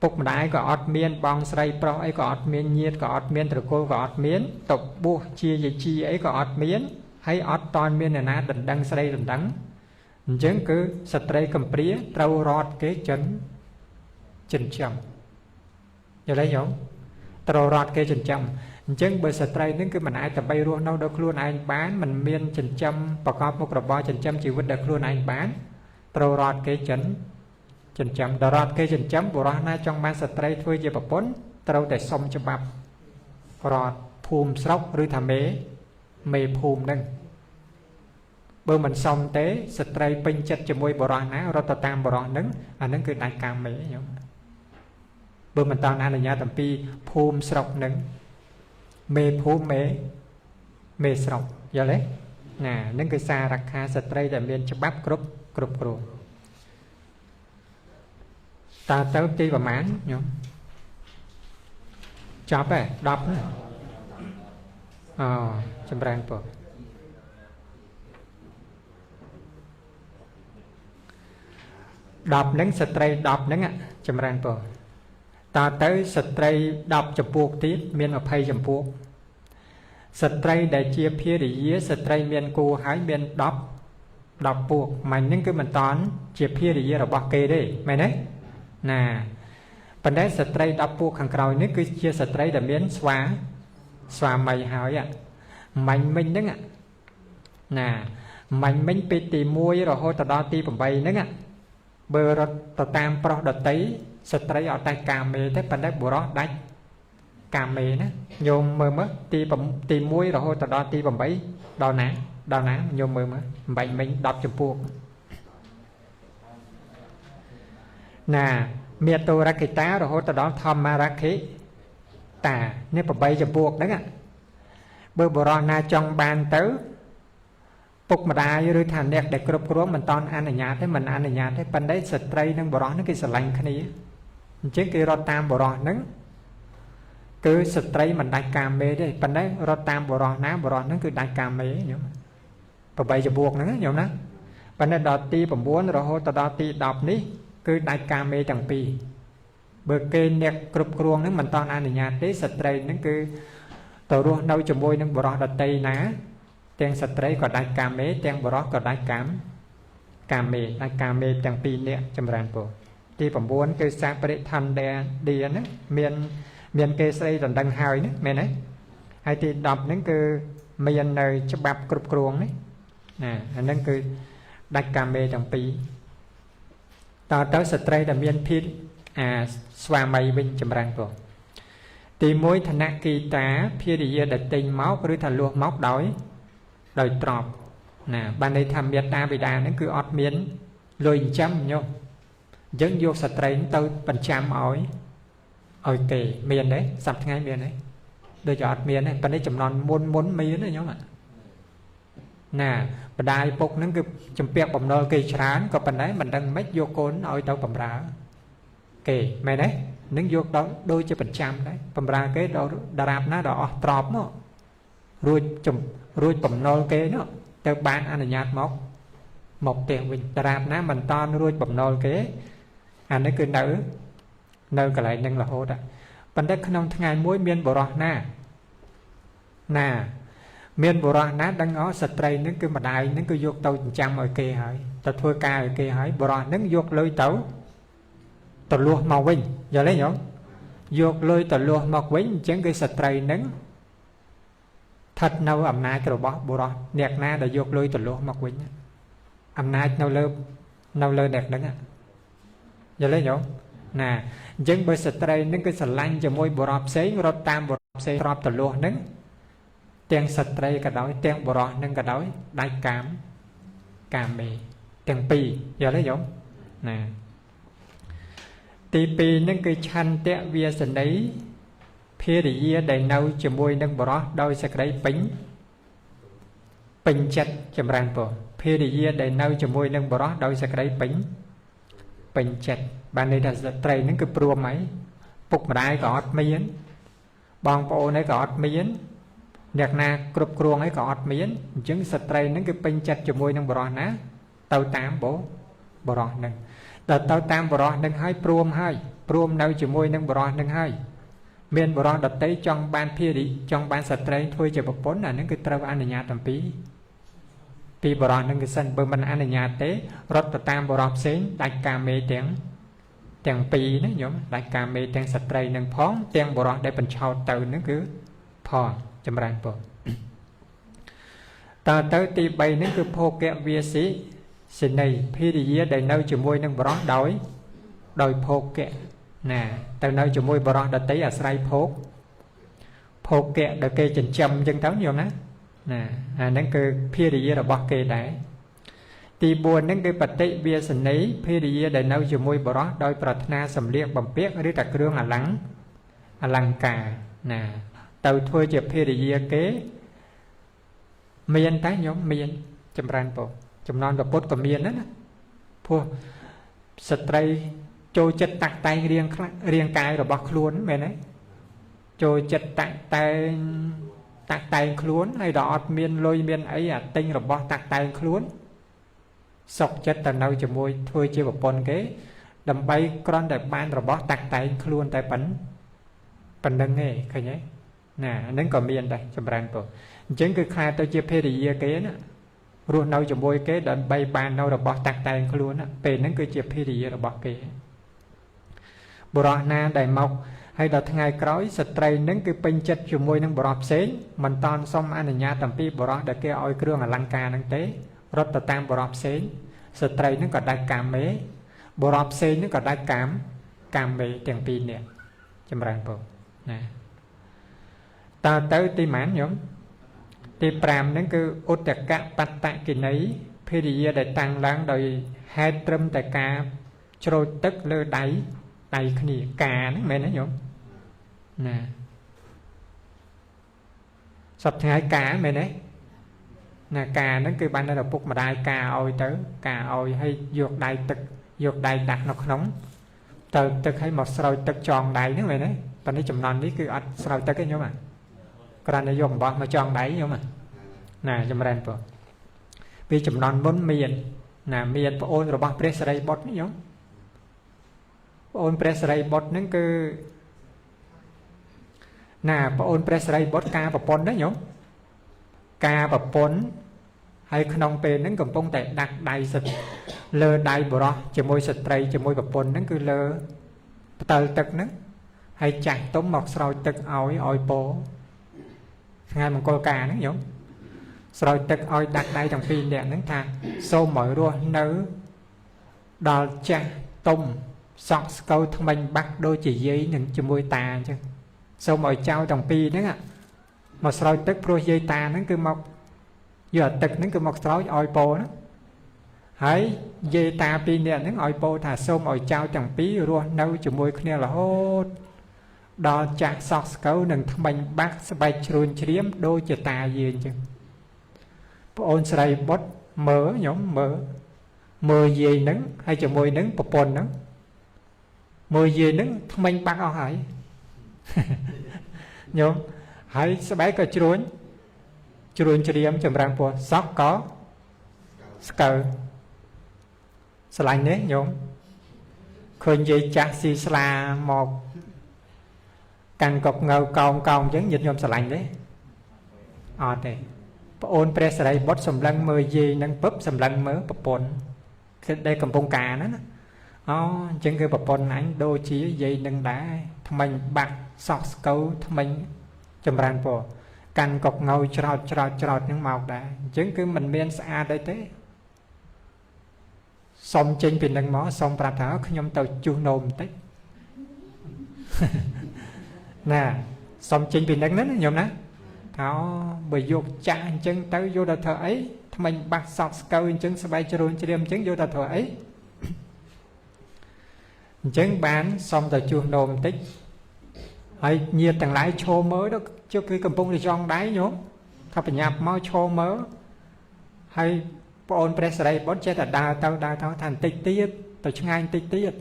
ពុកម្ដាយក៏អត់មានបងស្រីប្រុសអីក៏អត់មានញាតិក៏អត់មានត្រកូលក៏អត់មានតបួសជាយាជីអីក៏អត់មានហើយអត់តន់មានអ្នកណាដណ្ដឹងស្រីដណ្ដឹងអញ្ចឹងគឺស្ត្រីកំព្រាត្រូវរត់គេចិញ្ចឹមយល់ទេញោមត្រូវរត់គេចិញ្ចឹមអញ្ចឹងបើស្ត្រីនឹងគឺមិនអាចទៅបីរស់នៅដល់ខ្លួនឯងបានមិនមានចិញ្ចឹមប្រកបមុខរបរចិញ្ចឹមជីវិតដល់ខ្លួនឯងបានត្រូវរត់គេចិញ្ចឹមដល់រត់គេចិញ្ចឹមបុរសណាចង់បានស្ត្រីធ្វើជាប្រពន្ធត្រូវតែសុំច្បាប់រដ្ឋភូមិស្រុកឬថាមេភូមិនឹងបើមិនសុំទេស្ត្រីពេញចិត្តជាមួយបុរសណារត់ទៅតាមបុរសនឹងអានឹងគឺដាច់កាមេញោមបើមិនតាន់អនុញ្ញាតអំពីភូមិស្រុកនឹងមេភូមិមេស្រុកយល់ទេណានឹងគឺសាររខាស្ត្រីដែលមានច្បាប់គ្រប់គ្រងតើទៅទីប្រមាណញោមចប់ទេ10ណាចម្រើនពរ10ហ្នឹងស្ត្រី10ហ្នឹងចម្រើនពរតើទៅស្ត្រី10ចំពោះទៀតមាន20ចំពោះស្ត្រីដែលជាភារយាស្ត្រីមានគូហើយមាន đọc buộc mình những cái mình toán chia phía để giờ bọc kê đi mày đấy nè phần đấy sợi dây đọc buộc hàng còi nước cứ chia sợi dây để miếng xóa mày hỏi ạ mình đấy ạ nè mình bị tìm mua rồi hôi tao đo ti bằng bay đấy ạ bờ rồi tao tam pro đợt tí sợi dây ở tay cà mê thế phần đấy bùa đó đánh cà mê nữa nhôm mơ mất tìm mua rồi hôi tao đo ti bằng bay đo ná nhôm mơ mất vậy mình đọc chụp buộc nè miệt tô ra cái tá rồi hốt từ đó thom ma ra khí tà nếu mà bay chụp buộc đấy ạ bơ bò na trong bàn tớ phục mà đai rồi thành đẹp để cướp cướp mình ton ăn ở nhà thế mình ăn ở nhà thế bên đấy sợi tray nâng bò nó cái sợi lạnh cái này chứ cái rau tam bò nứng cứ sợi tray mình đại cam mê đấy bên đấy rau tam bò ná bò nó cứ đại cam mê nhớ và bay chụp buộc nữa nhớ nó bên đây đọt ti bầm buôn rồi hốt từ đó ti đọc ní cứ đại ca mê chẳng pi bờ kê nẹt cướp cướp nó mình toàn ăn ở nhà thế sợi dây nó cứ tàu ruộng nâu chùm bôi nó bò đợt tây ná tiếng sợi dây còn đại ca mê tiếng bò còn đại cam mê đại ca mê chẳng pi nẹt chấm rán bộ thì bầm buôn cứ sang bệ thành đè đìa nó miền kê xây đằng đằng hai nó mẹ đấy hay thì đọc nó cứ miền nơi chấp bạp cướp cướp đấy nè nó cứ đại ca mê chẳng piต่อtớiสตรีดมีนพิษสวามัยวิญจำรังตัวตีมวยธนกีตาพิริยดัดติงม็อกหรือทะลุม็อกโดยตรอบนะบันไดทำเบียดาบิดานั่นคืออดเมียนลอยจำโยยังโยสตรีนตัวปัญจามอ้อยเตะเมียนđấyสับทั้งไงเมียนđấyโดยจอดเมียนđấyปันได้จำนวนม้วนเมียนđấyโยมอ่ะnè và đại phục nó cứ chấm bẹt bầm nồi kỳ chán có phần đấy mình đang mấy vô cồn ôi tao bầm ra kì mày đấy nó vô đó đôi cho phần trăm đấy bầm ra cái đó đà rạp nó đỏ trọp nó rồi bầm nồi kế nó tao bán ăn ở nhà một tiền mình đà rạp nó mình to nó rồi bầm nồi kế anh ấy cứ nở cái lại nâng là hốt ạ phần đấy không ngày mỗi miên bò rò nè miền bồ ra nát đang ngó sạch tray nó cứ mà đại nó cứ vuốt tàu trăm ở kia hỏi tàu thua ca ở kia hỏi bồ ra nó vuốt lôi tàu luôn màu vinh giờ lấy nhổ vuốt lôi tàu luôn màu vinh chẳng cái sạch tray nứng thật nâu ẩm nai cái đồ bồ ra nẹt na đã vuốt lôi tàu luôn màu vinh ẩm nai nâu lơ nẹt nứng giờ lấy nhổ nè chẳng bởi sạch tray nó cứ sạch lanh cho môi bồ ra xế rồi tam bồ ra xế tàu luôn nứng tiếng sạch tray cả đói tiếng bò nâng cả đói đại cam mê tiếng pi giờ lấy giống nè tì pi nâng cái chăn tẹt vía sần đấy phía địa đầy nâu chìm môi nâng bò đôi sạch đấy pính chặt chìm răng bò phía địa đầy nâu chìm môi nâng bò đôi sạch đấy pính chặt bạn này là sạch tray nâng cái pro máy phục mà đại có ọt miến bong bộ này có ọt miến nhạc na cướp cướp ấy có ọt miến chứng sạch tray nó cái pin chặt cho môi nâng bò ná tàu tam bò nâng đợt tàu tam bò nâng hai prom đâu cho môi nâng bò nâng hai miền bò đợt tới trong ban phía đi trong ban sạch tray thôi cho bọc bốn là những cái trâu ăn ở nhà tầm pi bò nâng cái sân bờ mình ăn ở nhà tế rót tàu tam bò xén đại cà mê tiếng pi đó nhổm đại cà mê tiếng sạch tray nâng phóng tiếng bò để mình chào tàu nó cứ phò chấm răng bộ ta tới ti bay nó cứ phô kẹo vía sĩ xin này phi đi đầy nơi chùm môi nâng bó đôi phô kẹo nè từ nơi chùm môi bó đã thấy ở say phô kẹo đã kê chỉnh châm chân thấu nhiều nè nó cứ phi đi là bó kê đấy ti buồn nó cứ bật tệ vía xin này phi đi đầy nơi chùm môi bó đôi bật na sầm liệt bằng biết ở đây đặt rương lăng cả nè tàu thôi chụp phía địa kế miền tái nhóm miền chấm răng bộ chấm non và bốt của miền đó phô sợi tray trôi chất tạc tay riêng cài rồi bọc luôn mẹ đấy trôi chất tạc tay luôn hay đọt miền lôi miền ấy tinh rồi bọc tạc tay luôn sọc chất tận đâu cho môi thôi chưa một con kế đầm bay con đẹp ban rồi bọc tạc tay luôn tại bẩn đằng nghề khai nhé nè nâng có miền đây chấm răng bộ chứng cứ khai tôi chia phê địa kế nữa រស់នៅជាមួយគេដើម្បីបាននៅរបស់តាក់តែងខ្លួនពេលហ្នឹងគឺជាភរិយារបស់គេបុរសណាដែលមកហើយដល់ថ្ងៃក្រោយស្ត្រីហ្នឹងគឺពេញចិត្តជាមួយនឹងបុរសផ្សេងមិនតាន់សុំអនុញ្ញាតអំពីបុរសដែលគេឲ្យគ្រឿងអលង្ការហ្នឹងទេរត់ទៅតាមបុរសផ្សេងស្ត្រីហ្នឹងក៏ដាច់កាមេបុរសផ្សេងហ្នឹងក៏ដាច់កាមេទាំងពីរនេះចម្រើនពរណាតើទៅទីម៉ានញោមទី5ហ្នឹងគឺឧត្តកបត្តកិនីភរិយាដែលតាំងឡើងដោយហេតុត្រឹមតែការច្រូចទឹកលើដៃគ្នាការហ្នឹងមែនទេញោមណាសពថ្ងៃការមែនទេណាការហ្នឹងគឺបាននៅឪពុកម្ដាយការឲ្យទៅការឲ្យឲ្យយកដៃទឹកយកដៃដាក់នៅក្នុងទៅទឹកឲ្យមកស្រោចទឹកចងដៃហ្នឹងមែនទេប៉ុន្តែចំណន់នេះគឺអត់ស្រោចទឹកទេញោមគ្រាន់តែយកអំបោះមកចងដៃញោមណាចម្រើនពរពីចំណន់មុនមានណាមានប្អូនរបស់ព្រះសិរីបុត្រនេះញោមប្អូនព្រះសិរីបុត្រហ្នឹងគឺណាប្អូនព្រះសិរីបុត្រការប្រពន្ធណាញោមការប្រពន្ធហើយក្នុងពេលហ្នឹងកំពុងតែដាក់ដៃលើដៃបុរសជាមួយស្ត្រីជាមួយប្រពន្ធហ្នឹងគឺលើផ្តិលទឹកហ្នឹងហើយចាស់ទុំមកស្រោចទឹកឲ្យពោថ្ងៃមង្គលការហ្នឹងញោមស្រោចទឹកឲ្យដាក់ដៃទាំងពីរនាក់ហ្នឹងថាសូមឲ្យរស់នៅដល់ចាស់ទុំសក់ស្កូវថ្មិញបាក់ដូចជាយាយនឹងជាមួយតាអញ្ចឹងសូមឲ្យចៅទាំងពីរហ្នឹងមកស្រោចទឹកព្រោះយាយតាហ្នឹងគឺមកយកទឹកហ្នឹងគឺមកស្រោចឲ្យពោណាហើយយាយតាពីរនាក់ហ្នឹងឲ្យពោថាសូមឲ្យចៅទាំងពីររស់នៅជាមួយគ្នារហូតដល់ចាស់សក់ស្កូវនឹងថ្មិញបាក់ស្បែកជ្រួញជ្រាមដូចជាតាយាយអញ្ចឹងប្អូនស្រីបុត្រមើលញោមមើលយាយហ្នឹងហើយជាមួយនឹងប្រពន្ធហ្នឹងមើលយាយហ្នឹងថ្មិញបាក់អស់ហើយញោមហើយស្បែកក៏ជ្រួញជ្រាមចម្រាំងពោះសក់ក៏ស្កើស្រឡាញ់ទេញោមឃើញយាយចាស់ស៊ីស្លាមកកាន់កុកងើកោងអញ្ចឹងញាតិញោមស្រឡាញ់ទេអត់ទេប្អូនព្រះសិរីបុត្រសម្លឹងមើលយាយនឹងពឹបសម្លឹងមើលប្រពន្ធគឺដែលកំពុងការណាអូអញ្ចឹងគឺប្រពន្ធអញដូចជាយាយនឹងដែរថ្មិញបាក់សក់ស្កូវថ្មិញចម្រើនពរកាន់កុកងើច្រោតហ្នឹងមកដែរអញ្ចឹងគឺមិនមានស្អាតអីទេសុំចេញពីនឹងមកសុំប្រាប់ថាខ្ញុំទៅជួសនោមបន្តិចណាសុំចេញពីនឹងណាញោមណាថាបើយកចាស់អញ្ចឹងទៅយកទៅធ្វើអីថ្មិញបាក់សក់ស្កូវអញ្ចឹងស្បែកជ្រួញជ្រាមអញ្ចឹងយកទៅធ្វើអីអញ្ចឹងបានសុំទៅជួសនោមបន្តិចហើយញាតិទាំងឡាយឈរមើលទៅជិះគឺកំពុងតែចងដៃញោមថាបញ្ញាប់មកឈរមើលហើយប្អូនព្រះសិរីបុត្រចេះតែដើរទៅថាបន្តិចទៀតទៅឆ្ងាយបន្តិចទៀត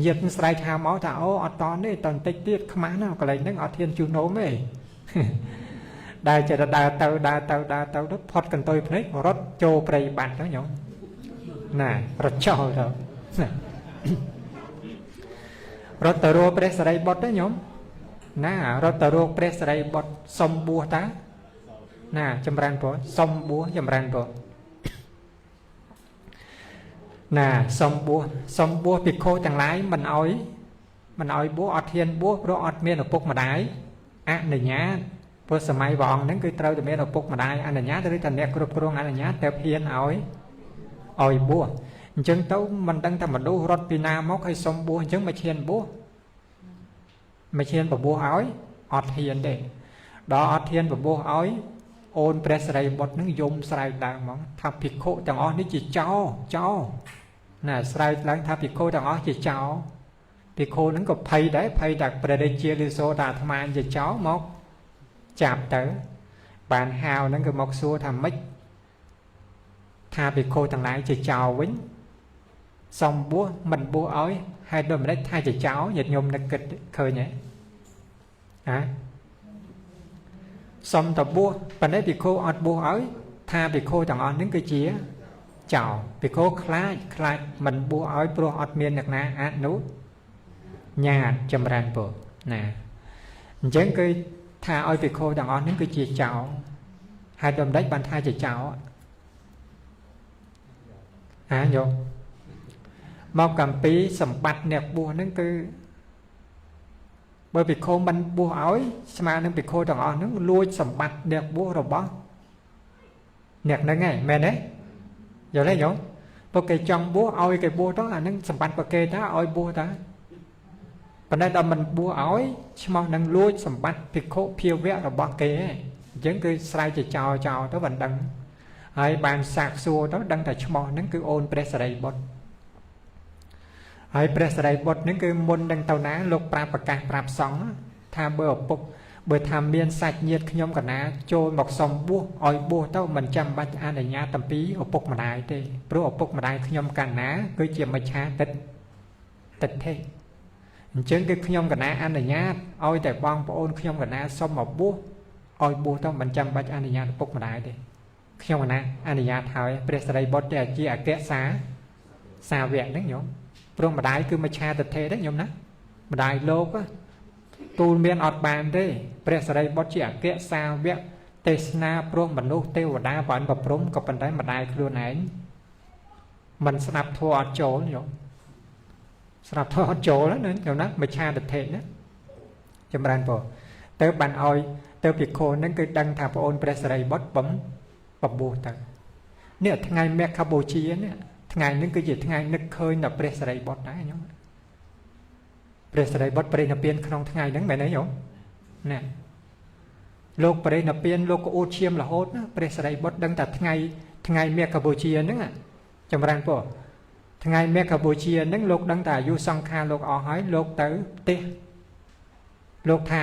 ញាតិស្រែកថាមកថាអូអត់តនេះតបន្តិចទៀតខ្មាស់ណាកន្លែងហ្នឹងអត់ធានជួសនោមទេដែលចេះតែដើរទៅផុតកន្ទុយភ្នែករត់ចូលព្រៃបាត់ទៅញោមណារត់ចោលទៅរត់ទៅរកព្រះសិរីបុត្រទៅញោមណារត់ទៅរកព្រះសិរីបុត្រសុំបួសតាណាចម្រើនពរសុំបួសចម្រើនពរណាសុំបួសភិក្ខុទាំងឡាយមិនអោយបួសអត់ធានបួសព្រោះអត់មានឪពុកម្ដាយអនុញ្ញាតព្រោះសម័យព្រះអង្គហ្នឹងគឺត្រូវតែមានឪពុកម្ដាយអនុញ្ញាតឬថាអ្នកគ្រប់គ្រងអនុញ្ញាតទៅហ៊ានឲ្យបួសអញ្ចឹងទៅមិនដឹងថាមនុស្សរត់ពីណាមកឲ្យសុំបួសអញ្ចឹងមិនហ៊ានបួសបបួសឲ្យអត់ហ៊ានទេដល់អត់ហ៊ានបបួសឲ្យអូនព្រះសិរីបុត្រនឹងយំស្រែកឡើងហ្មងថាភិក្ខុទាំងអស់នេះជាចោណាស្រែកឡើងថាភិក្ខុទាំងអស់ជាចោភិក្ខុនឹងក៏ភ័យដែរភ័យតែព្រះរាជាលិសូថាអាត្មាជាចោមកចាប់ទៅបានហៅហ្នឹងគឺមកសួរថាម៉េចថាភិក្ខុទាំងឡាយជាចោវិញសុំបួសមិនបួសឲ្យហេតុដូចម្ដេចថាជាចោញាតិញោមនឹកគិតឃើញទេសុំតបួសប៉ុន្តែភិក្ខុអត់បួសឲ្យថាភិក្ខុទាំងអស់ហ្នឹងគឺជាចោភិក្ខុខ្លាចមិនបួសឲ្យព្រោះអត់មានអ្នកណាអនុញ្ញាតចម្រើនពរណាអញ្ចឹងគឺថាឲ្យភិក្ខុទាំងអស់ហ្នឹងគឺជាចោហេតុដូចម្ដេចបានថាជាចោ โยมមកកំពីសម្បត្តិអ្នកបួសហ្នឹងគឺបើភិក្ខុមិនបួសឲ្យស្មើនឹងភិក្ខុទាំងអស់ហ្នឹងលួចសម្បត្តិអ្នកបួសរបស់អ្នកហ្នឹងឯងមែនទេយល់ទេញោមពួកគេចង់បួសឲ្យគេបួសទៅអាហ្នឹងសម្បត្តិពួកគេតាឲ្យបួសតាប៉ុន្តែដល់មិនបួសឲ្យឈ្មោះនឹងលួចសម្បត្តិភិក្ខុភាវៈរបស់គេឯងអញ្ចឹងគឺស្រែកចោលទៅមិនដឹងហើយបានសាកសួរទៅដឹងតែឈ្មោះហ្នឹងគឺអូនព្រះសារីបុត្រហើយព្រះសារីបុត្រហ្នឹងគឺមុននឹងទៅណាលោកប្រាប់ប្រកាសប្រាប់សង្ឃថាបើឪពុកបើថាមានសាច់ញាតិខ្ញុំកណាចូលមកសុំបួសឲ្យបួសទៅមិនចាំបាច់អនុញ្ញាតតាំពីឪពុកម្ដាយទេព្រោះឪពុកម្ដាយខ្ញុំកណាគឺជាមច្ឆាទិដ្ឋិអញ្ចឹងគឺខ្ញុំកណាអនុញ្ញាតឲ្យតែបងប្អូនខ្ញុំកណាសុំមកបួសឲ្យបួសទៅមិនចាំបាច់អនុញ្ញាតឪពុកម្ដាយទេខ្ញុំកណាអនុញ្ញាតហើយព្រះសារីបុត្រតែជាអគ្គសាវកហ្នឹងញោមព្រោះម្ដាយគឺមច្ឆាទិដ្ឋិទេញោមណាម្ដាយលោកទូលមានអត់បានទេព្រះសារីបុត្រជាអគ្គសាវកទេសនាព្រោះមនុស្សទេវតាបានប្រព្រំក៏ប៉ុន្តែម្ដាយខ្លួនឯងមិនស្ដាប់ធម៌អត់ចូលញោមស្ដាប់ធម៌អត់ចូលណាញោមណាមច្ឆាទិដ្ឋិណាចម្រើនពរទៅបានឲ្យទៅភិក្ខុហ្នឹងគឺដឹងថាប្អូនព្រះសារីបុត្របំបួសទៅនេះថ្ងៃមគ្គបូជានេះថ្ងៃហ្នឹងគឺជាថ្ងៃនឹកឃើញដល់ព្រះសារីបុត្រដែរញោមព្រះសារីបុត្របរិនិព្វានក្នុងថ្ងៃហ្នឹងមែនទេញោមណាលោកបរិនិព្វានលោកក៏អួតឈាមរហូតណាព្រះសារីបុត្រដឹងតែថ្ងៃមគ្គបូជាហ្នឹងចម្រើនពរថ្ងៃមគ្គបូជាហ្នឹងលោកដឹងតែអាយុសង្ខារលោកអស់ហើយលោកទៅផ្ទះលោកថា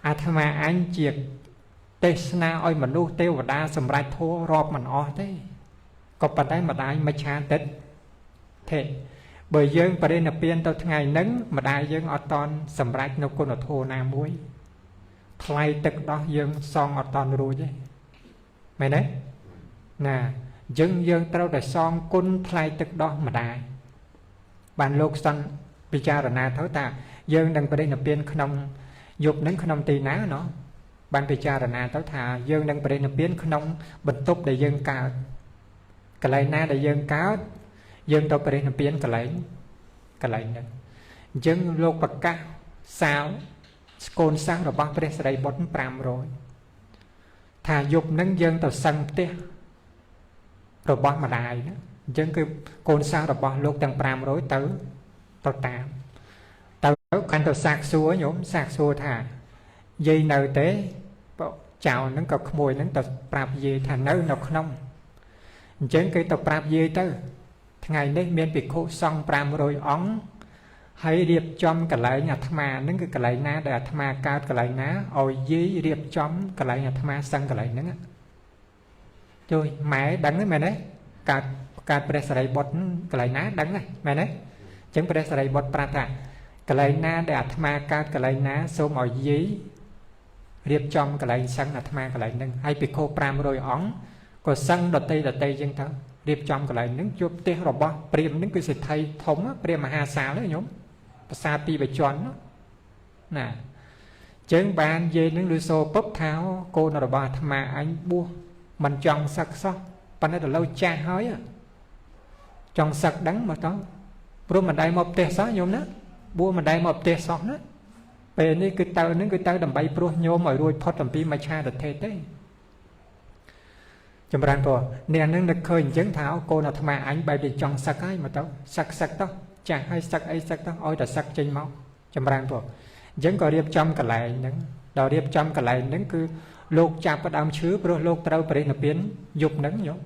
អាត្មាអញជាទេសនាឲ្យមនុស្សទេវតាសម្រេចធម៌រាប់មិនអស់ទេក៏ប៉ុន្តែម្ដាយមច្ឆាទិដ្ឋិបើយើងបរិនិព្វានទៅថ្ងៃហ្នឹងម្ដាយយើងអត់តន់សម្រេចនៅគុណធម៌ណាមួយថ្លៃទឹកដោះយើងសងអត់តន់រួចទេមែនទេណាយើងត្រូវតែសងគុណថ្លៃទឹកដោះម្ដាយបានលោកសន្និពិចារណាទៅថាយើងនឹងបរិនិព្វានក្នុងយប់ហ្នឹងក្នុងទីណាណោះបានពិចារណាទៅថាយើងនឹងបរិនិព្វានក្នុងបន្ទប់ដែលយើងកើតកន្លែងណាដែលយើងកើតយើងទៅបរិនិព្វានកន្លែងហ្នឹងអញ្ចឹងលោកប្រកាសសាលស្កូនសាសរបស់ព្រះសារីបុត្រ500ថាយប់ហ្នឹងយើងទៅសឹងផ្ទះរបស់ម្ដាយណាអញ្ចឹងគឺកូនសាសរបស់លោកទាំង500ទៅតាមទៅកាន់ទៅសាកសួរញោមសាកសួរថាយាយនៅទេចៅហ្នឹងក៏ក្មួយហ្នឹងទៅប្រាប់យាយថានៅក្នុងអញ្ចឹងគេទៅប្រាប់យាយទៅថ្ងៃនេះមានភិក្ខុសង្ឃ500អង្គហើយរៀបចំកន្លែងអាត្មាហ្នឹងគឺកន្លែងណាដែលអាត្មាកើតកន្លែងណាឲ្យយាយរៀបចំកន្លែងអាត្មាសឹងកន្លែងហ្នឹងជួយម៉ែដឹងទេមែនទេកើតព្រះសារីបុត្រកន្លែងណាដឹងទេមែនទេអញ្ចឹងព្រះសារីបុត្រប្រាប់ថាកន្លែងណាដែលអាត្មាកើតកន្លែងណាសូមឲ្យយាយរៀបចំកន្លែងសឹងអាត្មាកន្លែងហ្នឹងហើយភិក្ខុ500អង្គក៏សឹងដតីចឹងទៅរៀបចំកន្លែងហ្នឹងជួបផ្ទះរបស់ព្រាហ្មណ៍ហ្នឹងគឺសេដ្ឋីធំព្រាហ្មណ៍មហាសាលហ្នឹងញោមប្រាសាទពីបច្ចុប្បន្នណាអញ្ចឹងបានយាយហ្នឹងលឺសូរពុបថាកូនរបស់អាត្មាអញបួសមិនចង់សឹកសោះប៉ុន្តែដល់ចាស់ហើយចង់សឹកដឹងមកទៅព្រោះមិនដែរមកផ្ទះសោះញោមណាបួសមិនដែរមកផ្ទះសោះណាពេលនេះគឺទៅនឹងគឺទៅដើម្បីព្រោះញោមឲ្យរួចផុតអំពីមច្ឆាទិដ្ឋិទេចម្រើនពរអ្នកនឹងនឹកឃើញអញ្ចឹងថាកូនអាត្មាអញបែបជាចង់សឹកហើយមកទៅសឹកទៅចាស់ហើយសឹកអីសឹកទៅឲ្យតែសឹកចេញមកចម្រើនពរអញ្ចឹងក៏រៀបចំកន្លែងហ្នឹងដល់រៀបចំកន្លែងហ្នឹងគឺលោកចាប់ផ្ដើមឈឺព្រោះលោកត្រូវបរិនិព្វានយប់ហ្នឹងញោម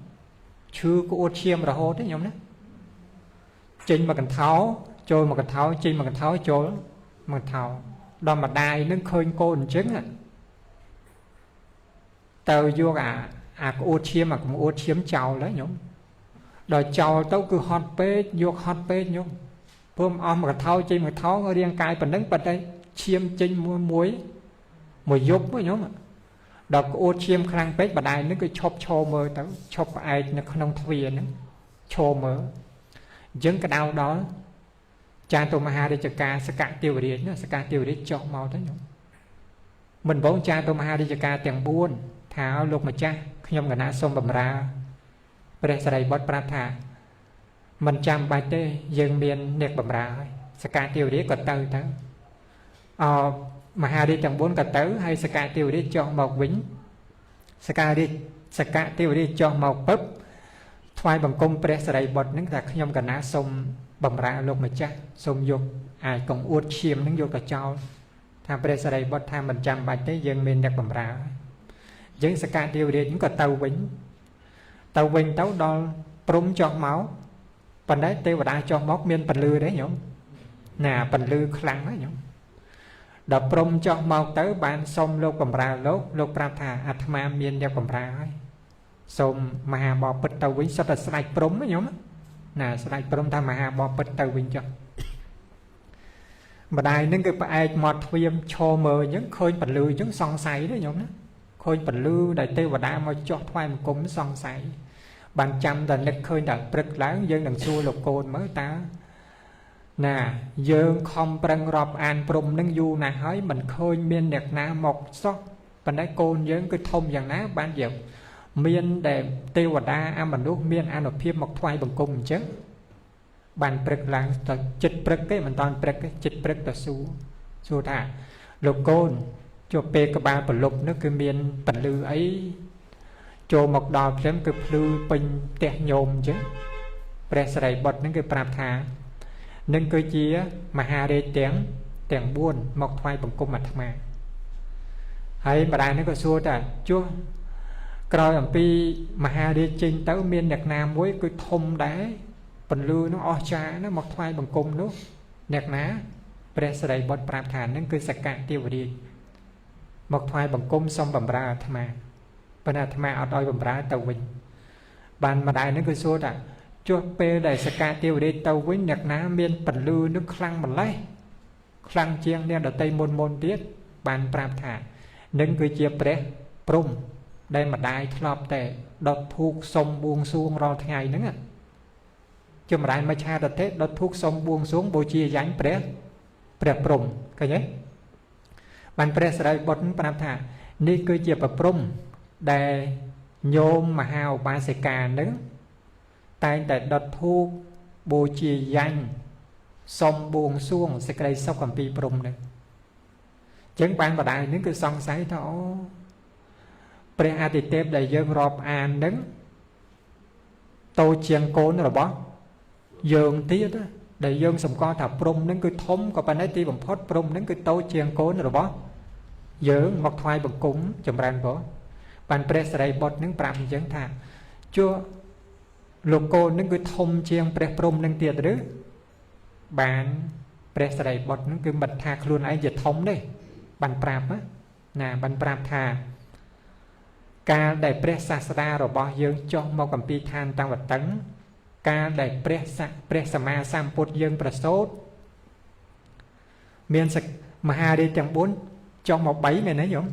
ឈឺក្អួតឈាមរហូតទេញោមណាចេញមកកន្ធោចូលមកកន្ធោចេញមកកន្ធោចូលមកកន្ធោដល់ម្ដាយនឹងឃើញកូនអញ្ចឹងទៅយកអាក្អួតឈាមអាក្អួតឈាមចោលហើយញោមដល់ចោលទៅគឺហត់ពេកយកហត់ពេកញោមព្រមអស់មកកន្ធោចេញមកកន្ធោរាងកាយប៉ុណ្ណឹងប៉ុន្តែឈាមចេញមួយយប់ញោមដល់ក្អួតឈាមខ្លាំងពេកម្ដាយនឹងគឺឈប់ឈរមើលទៅឈប់ផ្អែកនៅក្នុងទ្វារហ្នឹងឈរមើលអញ្ចឹងក៏ដៅដល់ចាតុមហារាជការសកទេវរាជណាសកទេវរាជចុះមកទៅញោមមិនបងចាតុមហារាជការទាំង4ថាលោកម្ចាស់ខ្ញុំកណាសូមបម្រើព្រះសារីបុត្រប្រាប់ថា mình chăm bài tê dương miền nẹt bầm ra sạc ca tiêu đi còn tơ tớ mà hà đi chẳng bốn cả tớ hay sạc ca tiêu đi cho một vĩnh sạc ca tiêu đi cho một bấp thoai bằng công pre sài bọt những là nhom cả ná sông bầm ra lục mà chắc sông dục ai còn uất chiêm những vô cả trao tham pre sài bọt tham mình chăm bài tê dương miền nẹt bầm ra những sạc ca tiêu đi những còn tàu vĩnh tàu đo prum cho máu phần đấy tê và đa cho móc miên phần lư đấy nhỉ nè phần lư khăn đấy nhỉ đập prum cho máu tới bàn xong lô cầm ra lô prata atma miên đeo cầm ra ấy xong mà bò bật tàu vĩnh sắp là slide prum ấy nhỉ nè slide prum ta mà bò bật tàu vĩnh cho mà đài nên cái bài mọt viêm cho mờ những khơi phần lư những song sấy đấy nhỉ khơi phần lư đại tê và đa mà cho thoai một cúng song sấy bạn chăm là lực khơi đã bật láng dân đằng xua lục cồn mới ta nè dương không prăng rọp an prum nâng du nè hỏi mình khơi miên đẹp ná một sót bạn đấy côn dân cái thông dạng ná ban dẹp miên đẹp tiêu và đa ăn mình lúc miên ăn ở phía một thoai bằng cùng chứ bạn bật láng chích bật cái mình toàn bật cái chích bật là xua thả lục cồn cho p các ba phần lục nó cứ miên phần lư ấy cho một đò phím cứ lưu pin tẹt nhôm chứ pre sài bọt những cái prap thả nâng cơ chia mà hà đề tiếng buồn một thoại bằng cung mặt mà hay mà đại nó có xua ta chúa coi làm pi mà hà đề trình tới miền Nhật Nam với cái thông đá phần lưu nó o cha nó một thoại bằng cung nó Nhật ná pre sài bọt prap thả nâng cơ sạc cạn tiêu đi một thoại bằng cung xong bằng ra mà bên à tham ở đôi bầm ra tàu vinh bàn mà đại nó cứ xua đã cho p đại sạc ca tiêu đi tàu vinh nhật ná miên phần lư nước khăn mà lấy khăn chiang đen ở tây môn tiết bàn prap thả nâng cứ chia pre prum đây mà đại thọp tệ đọt thuốc sông buông xuống rồi ngày nữa cho mà đại mà cha đợt tết đọt thuốc sông buông xuống bố chia dánh pre prum cái nhé bàn pre sài bọt prap thả ní cứ chia prum để nhôm mà hào ba sẽ cà nứng tay để đợt thu bố trì danh xong buông xuông sẽ cây sóc cầm pi prum đấy chứng ban và đại những cái song sấy thổ pre atitep để dương rộp an nứng tôi chiên côn rồi bó dương tiết á để dương sầm co thập prum nứng cứ thống có ban ấy ti bằng phốt prum nứng cứ tôi chiên côn rồi bó dương một thoai bằng cúng chầm ran bó bạn pre sài bọt những pram chẳng thà chưa lục cô những cái thông chiang pre prum những tiệt đấy bạn pre sài bọt những cái mật thà luôn ai dịch thông đấy bạn pram á nè bạn pram thà ca đại pre sa rồi bỏ dương cho một cầm pi than tăng vật tấn ca đại pre sama samput dương prasot miền sạch mà hà đi chẳng bốn cho một bấy mày nói nhổm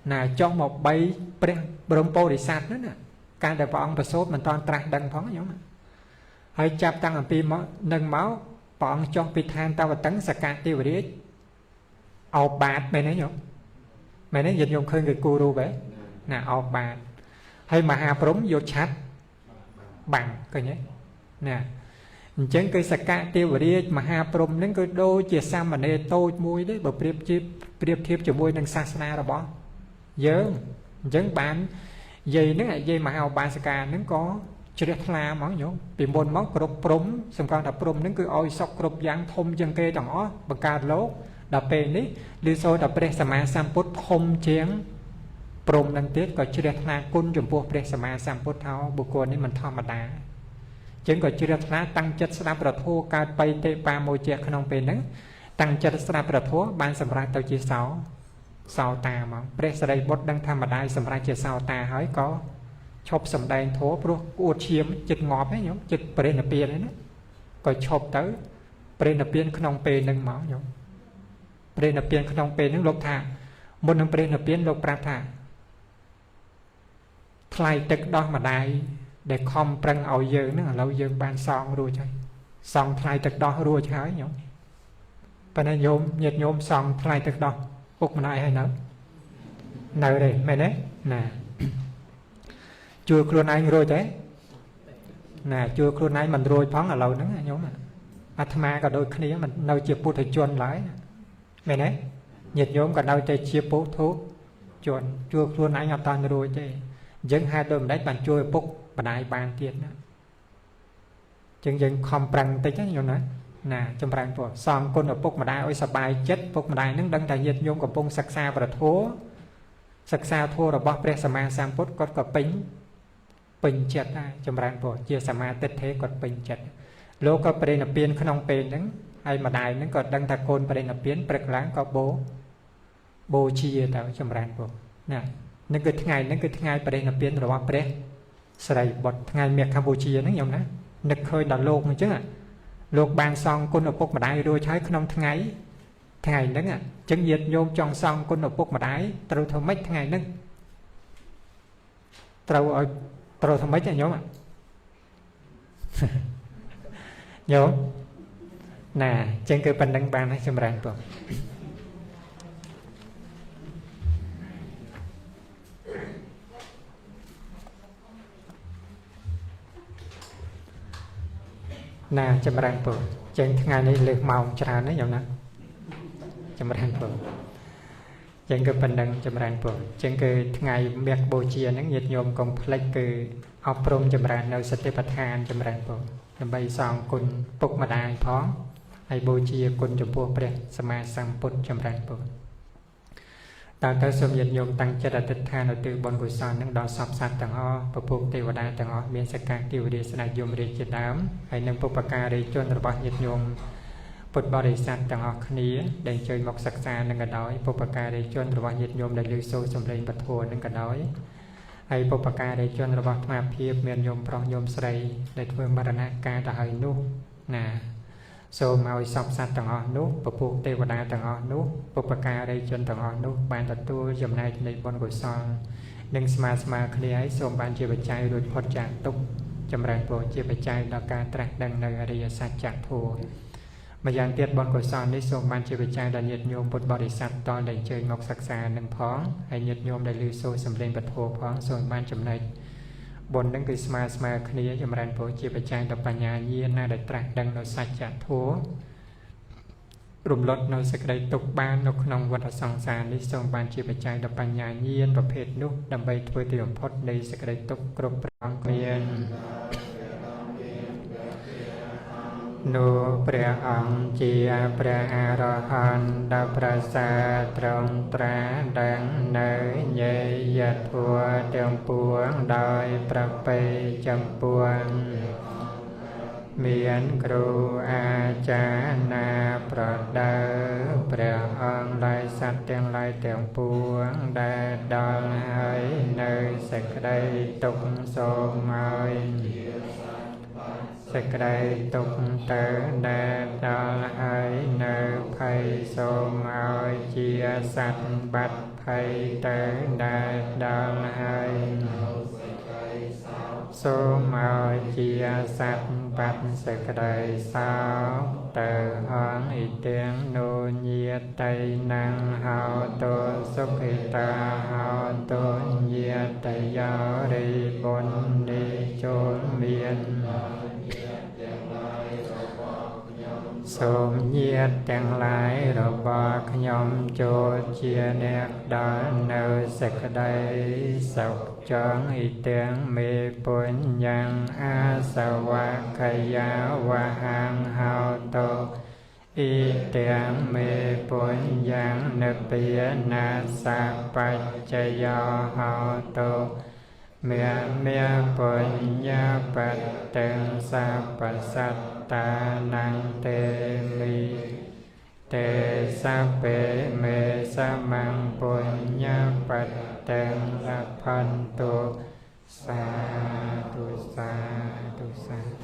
nè cho một bay brompo để sạt nữa nè can để bọn và sốt mình toàn trạc đằng phóng giống hay chạp tăng làm pi nâng máu bọn cho pi than tao và tấn sạc ca tiêu và đi ọc bạc mày nói dịch dùng khơi người cù ru bể nè ọc bạc hay mà hà prống vô chat bằng coi nhé nè chẳng cây sạc ca tiêu và đi mà hà prống đến cái đôi chia xa mà nê tôi mùi đấy bởi priệp thiếp cho mùi nâng xa xa rồi bỏ dớn chẳng bạn dây nó dây mà hào ba ska nó có chưa la món nhổ bị môn máu cột prống xong con đập prống nó cứ oi sọc cột giang thông chân kê chẳng ó bằng ca lố đập bề ní đi sôi đập pre sama samput thông chén prống năng tiết có chưa la côn chủng buộc pre sama samput thao buộc côn ní mình thò mặt đá chẳng có chưa la tăng chất sáp ra thô cao bay tê ba môi chè không bền nắng tăng chất sáp ra thô ban sầm ra tàu chia sao ta mà pre sài bọt đang tham mà đại sầm ra chia sao ta hỏi có chộp sầm đèn thố pro uất chiếm chật ngọt ấy nhóc chật pre nạp tiền đấy nó có chộp tới pre nạp tiền không pe nâng máu nhóc pre nạp tiền không pe nâng lộc thả một nâng pre nạp tiền lộc prap thả thay tật đó mà đại để không prăng ao dơ nó là lâu dơ ban song rồi chơi song thay tật đó rồi chơi nhóc bên này nhiệt nhôm song thay tật đó úc mà nói hay nở đây mày đấy nè chưa luôn anh rồi thế nè chưa khuôn này mình rồi phóng ở lâu nữa nhóm mà Atma cả đôi khi mình nơi chia bút thì chuồn lại mày đấy nhiệt nhóm cả nơi chơi chia bút thuốc chuồn chưa khuôn này ngọc toàn rồi chơi dân hai đôi mình đấy bạn chui bút và đại bàn tiền đó chừng chừng không bằng tới chắc nhóm nữa nè trong ràng của xong con ở bút mà đại ôi sập bài chết bút mà đại nâng đăng tại nhiệt nhóm của bông sắc xa và thua sắc xa thua rồi bóp ra sama sang bút có pính bình chật trong ràng của chia sama tích thế còn bình chật lúc cóประเด็น biến ក្នុងពេលហ្នឹងហើយម្ដាយហ្នឹងក៏ដឹងថាកូនប្រេណពៀនព្រឹកឡើងក៏បូជាទៅចម្រើនពុទ្ធណានឹងគឺថ្ងៃហ្នឹងគឺថ្ងៃប្រេណពៀនរបស់ព្រះស្រីបុត្រថ្ងៃមេកម្ពុជាហ្នឹងញោមណានឹកឃើញដល់លោកអញ្ចឹងលោកបានសង់គុណឪពុកម្ដាយរួចហើយក្នុងថ្ងៃហ្នឹងអញ្ចឹងញាតិញោមចង់សង់គុណឪពុកម្ដាយត្រូវធ្វើម៉េចថ្ងៃហ្នឹងត្រូវធ្វើម៉េចញោមnhớ nè trên cái phần đăng ban hay xem ràng của nè xem ràng của trên ngày này lượt màu trà đấy nhở nè xem ràng của trên cái phần đăng xem ràng của trên cái ngày miệt bồ chia những nhiệt nhôm công plek cái học prom xem ràng nơi sạch bát hàn xem ràng củaដើម្បីសងគុណពុកម្ដាយផងហើយបូជាគុណចំពោះព្រះសម្មាសម្ពុទ្ធចម្រើនពុទ្ធតើទៅសូមញាតិញោមតាំងចិត្តអធិដ្ឋានឧទ្ទិសបុណ្យកុសលនឹងដល់សពសត្វទាំងអស់ពពុះទេវតាទាំងអស់មានសក្ការៈទេវរាស្ដេចយមរាជជាដើមហើយនឹងពុព្វការីជនរបស់ញាតិញោមពុទ្ធបរិស័ទទាំងអស់គ្នាដែលជួយមកសិក្សានឹងក៏ដោយពុព្វការីជនរបស់ញាតិញោមដែលលើសូរសំឡេងពធនឹងក៏ដោយហើយបុព្វការីជនរបស់អាត្មាភាពមានញោមប្រុសញោមស្រីដែលធ្វើមរណកាលទៅហើយនោះណាសូមឲ្យសពសត្វទាំងអស់នោះពពុះទេវតាទាំងអស់នោះបុព្វការីជនទាំងអស់នោះបានទទួលចំណែកនៃបុណ្យកុសលនិងស្មើគ្នាឲ្យសូមបានជាបច្ច័យរួចផុតจากទុក្ខចម្រើនពរជាបច្ច័យដល់ការត្រាស់ដឹងនៅអរិយសច្ចធម៌ម្យ៉ាងទៀតបុណ្យកុសលនេះសូមបានជាបច្ច័យដល់ញាតិញោមពុទ្ធបរិស័ទតដែលអញ្ជើញមកសិក្សានឹងផងហើយញាតិញោមដែលឮសូរសំឡេងពធផងសូមបានចំណែកបុណ្យនឹងគឺស្មើគ្នាចម្រើនពរជាបច្ច័យដល់បញ្ញាញាណដែលត្រាស់ដឹងនៅសច្ចធម៌រំលត់នៅសេចក្តីទុក្ខបាននៅក្នុងវដ្តសង្សារនេះសូមបានជាបច្ច័យដល់បញ្ញាញាណប្រភេទនោះដើម្បីធ្វើទីបំផុតនៃសេចក្តីទុក្ខគ្រប់ប្រការមាននោះព្រះអង្គជាព្រះអរហន្តដ៏ប្រសើរត្រង់ត្រាដឹងនៅញេយធัวទាំងពួងដោយប្រពៃចំពោះមានគ្រូអាចារ្យណាប្រដៅព្រះអង្គឡាយសត្វទាំងឡាយទាំងពួងដែលដល់ហើយនៅសេចក្តីទុក្ខសូមឲ្យសេចក្តីទុក្ខទៅដែលដល់ហើយនៅភ័យសូមឲ្យជាសត្វបាត់ភ័យទៅដែលដល់ហើយសូមឲ្យជាសត្វបាត់សេចក្តីសោកទៅអងអ៊ីទាំងនោញាតៃណាំងហោទោសុខិតាហោទោញាតយោរិបុណ្យនេះចូលមានសូមញាតិទាំងឡាយរបស់ខ្ញុំចូលជាអ្នកដល់នៅសេចក្តីសុខចងអ៊ីទាំងមេពុញ្ញังអាសវកយាវហាងហោតោអ៊ីទាំងមេពុញ្ញังនិព្វានាសបច្ចយោហោតោមេពុញ្ញបតេសាបសត្តាนังเตมิเตสัพเพเมสมังปุญญปัตตังลพันตุสาธุสาธุสาธุ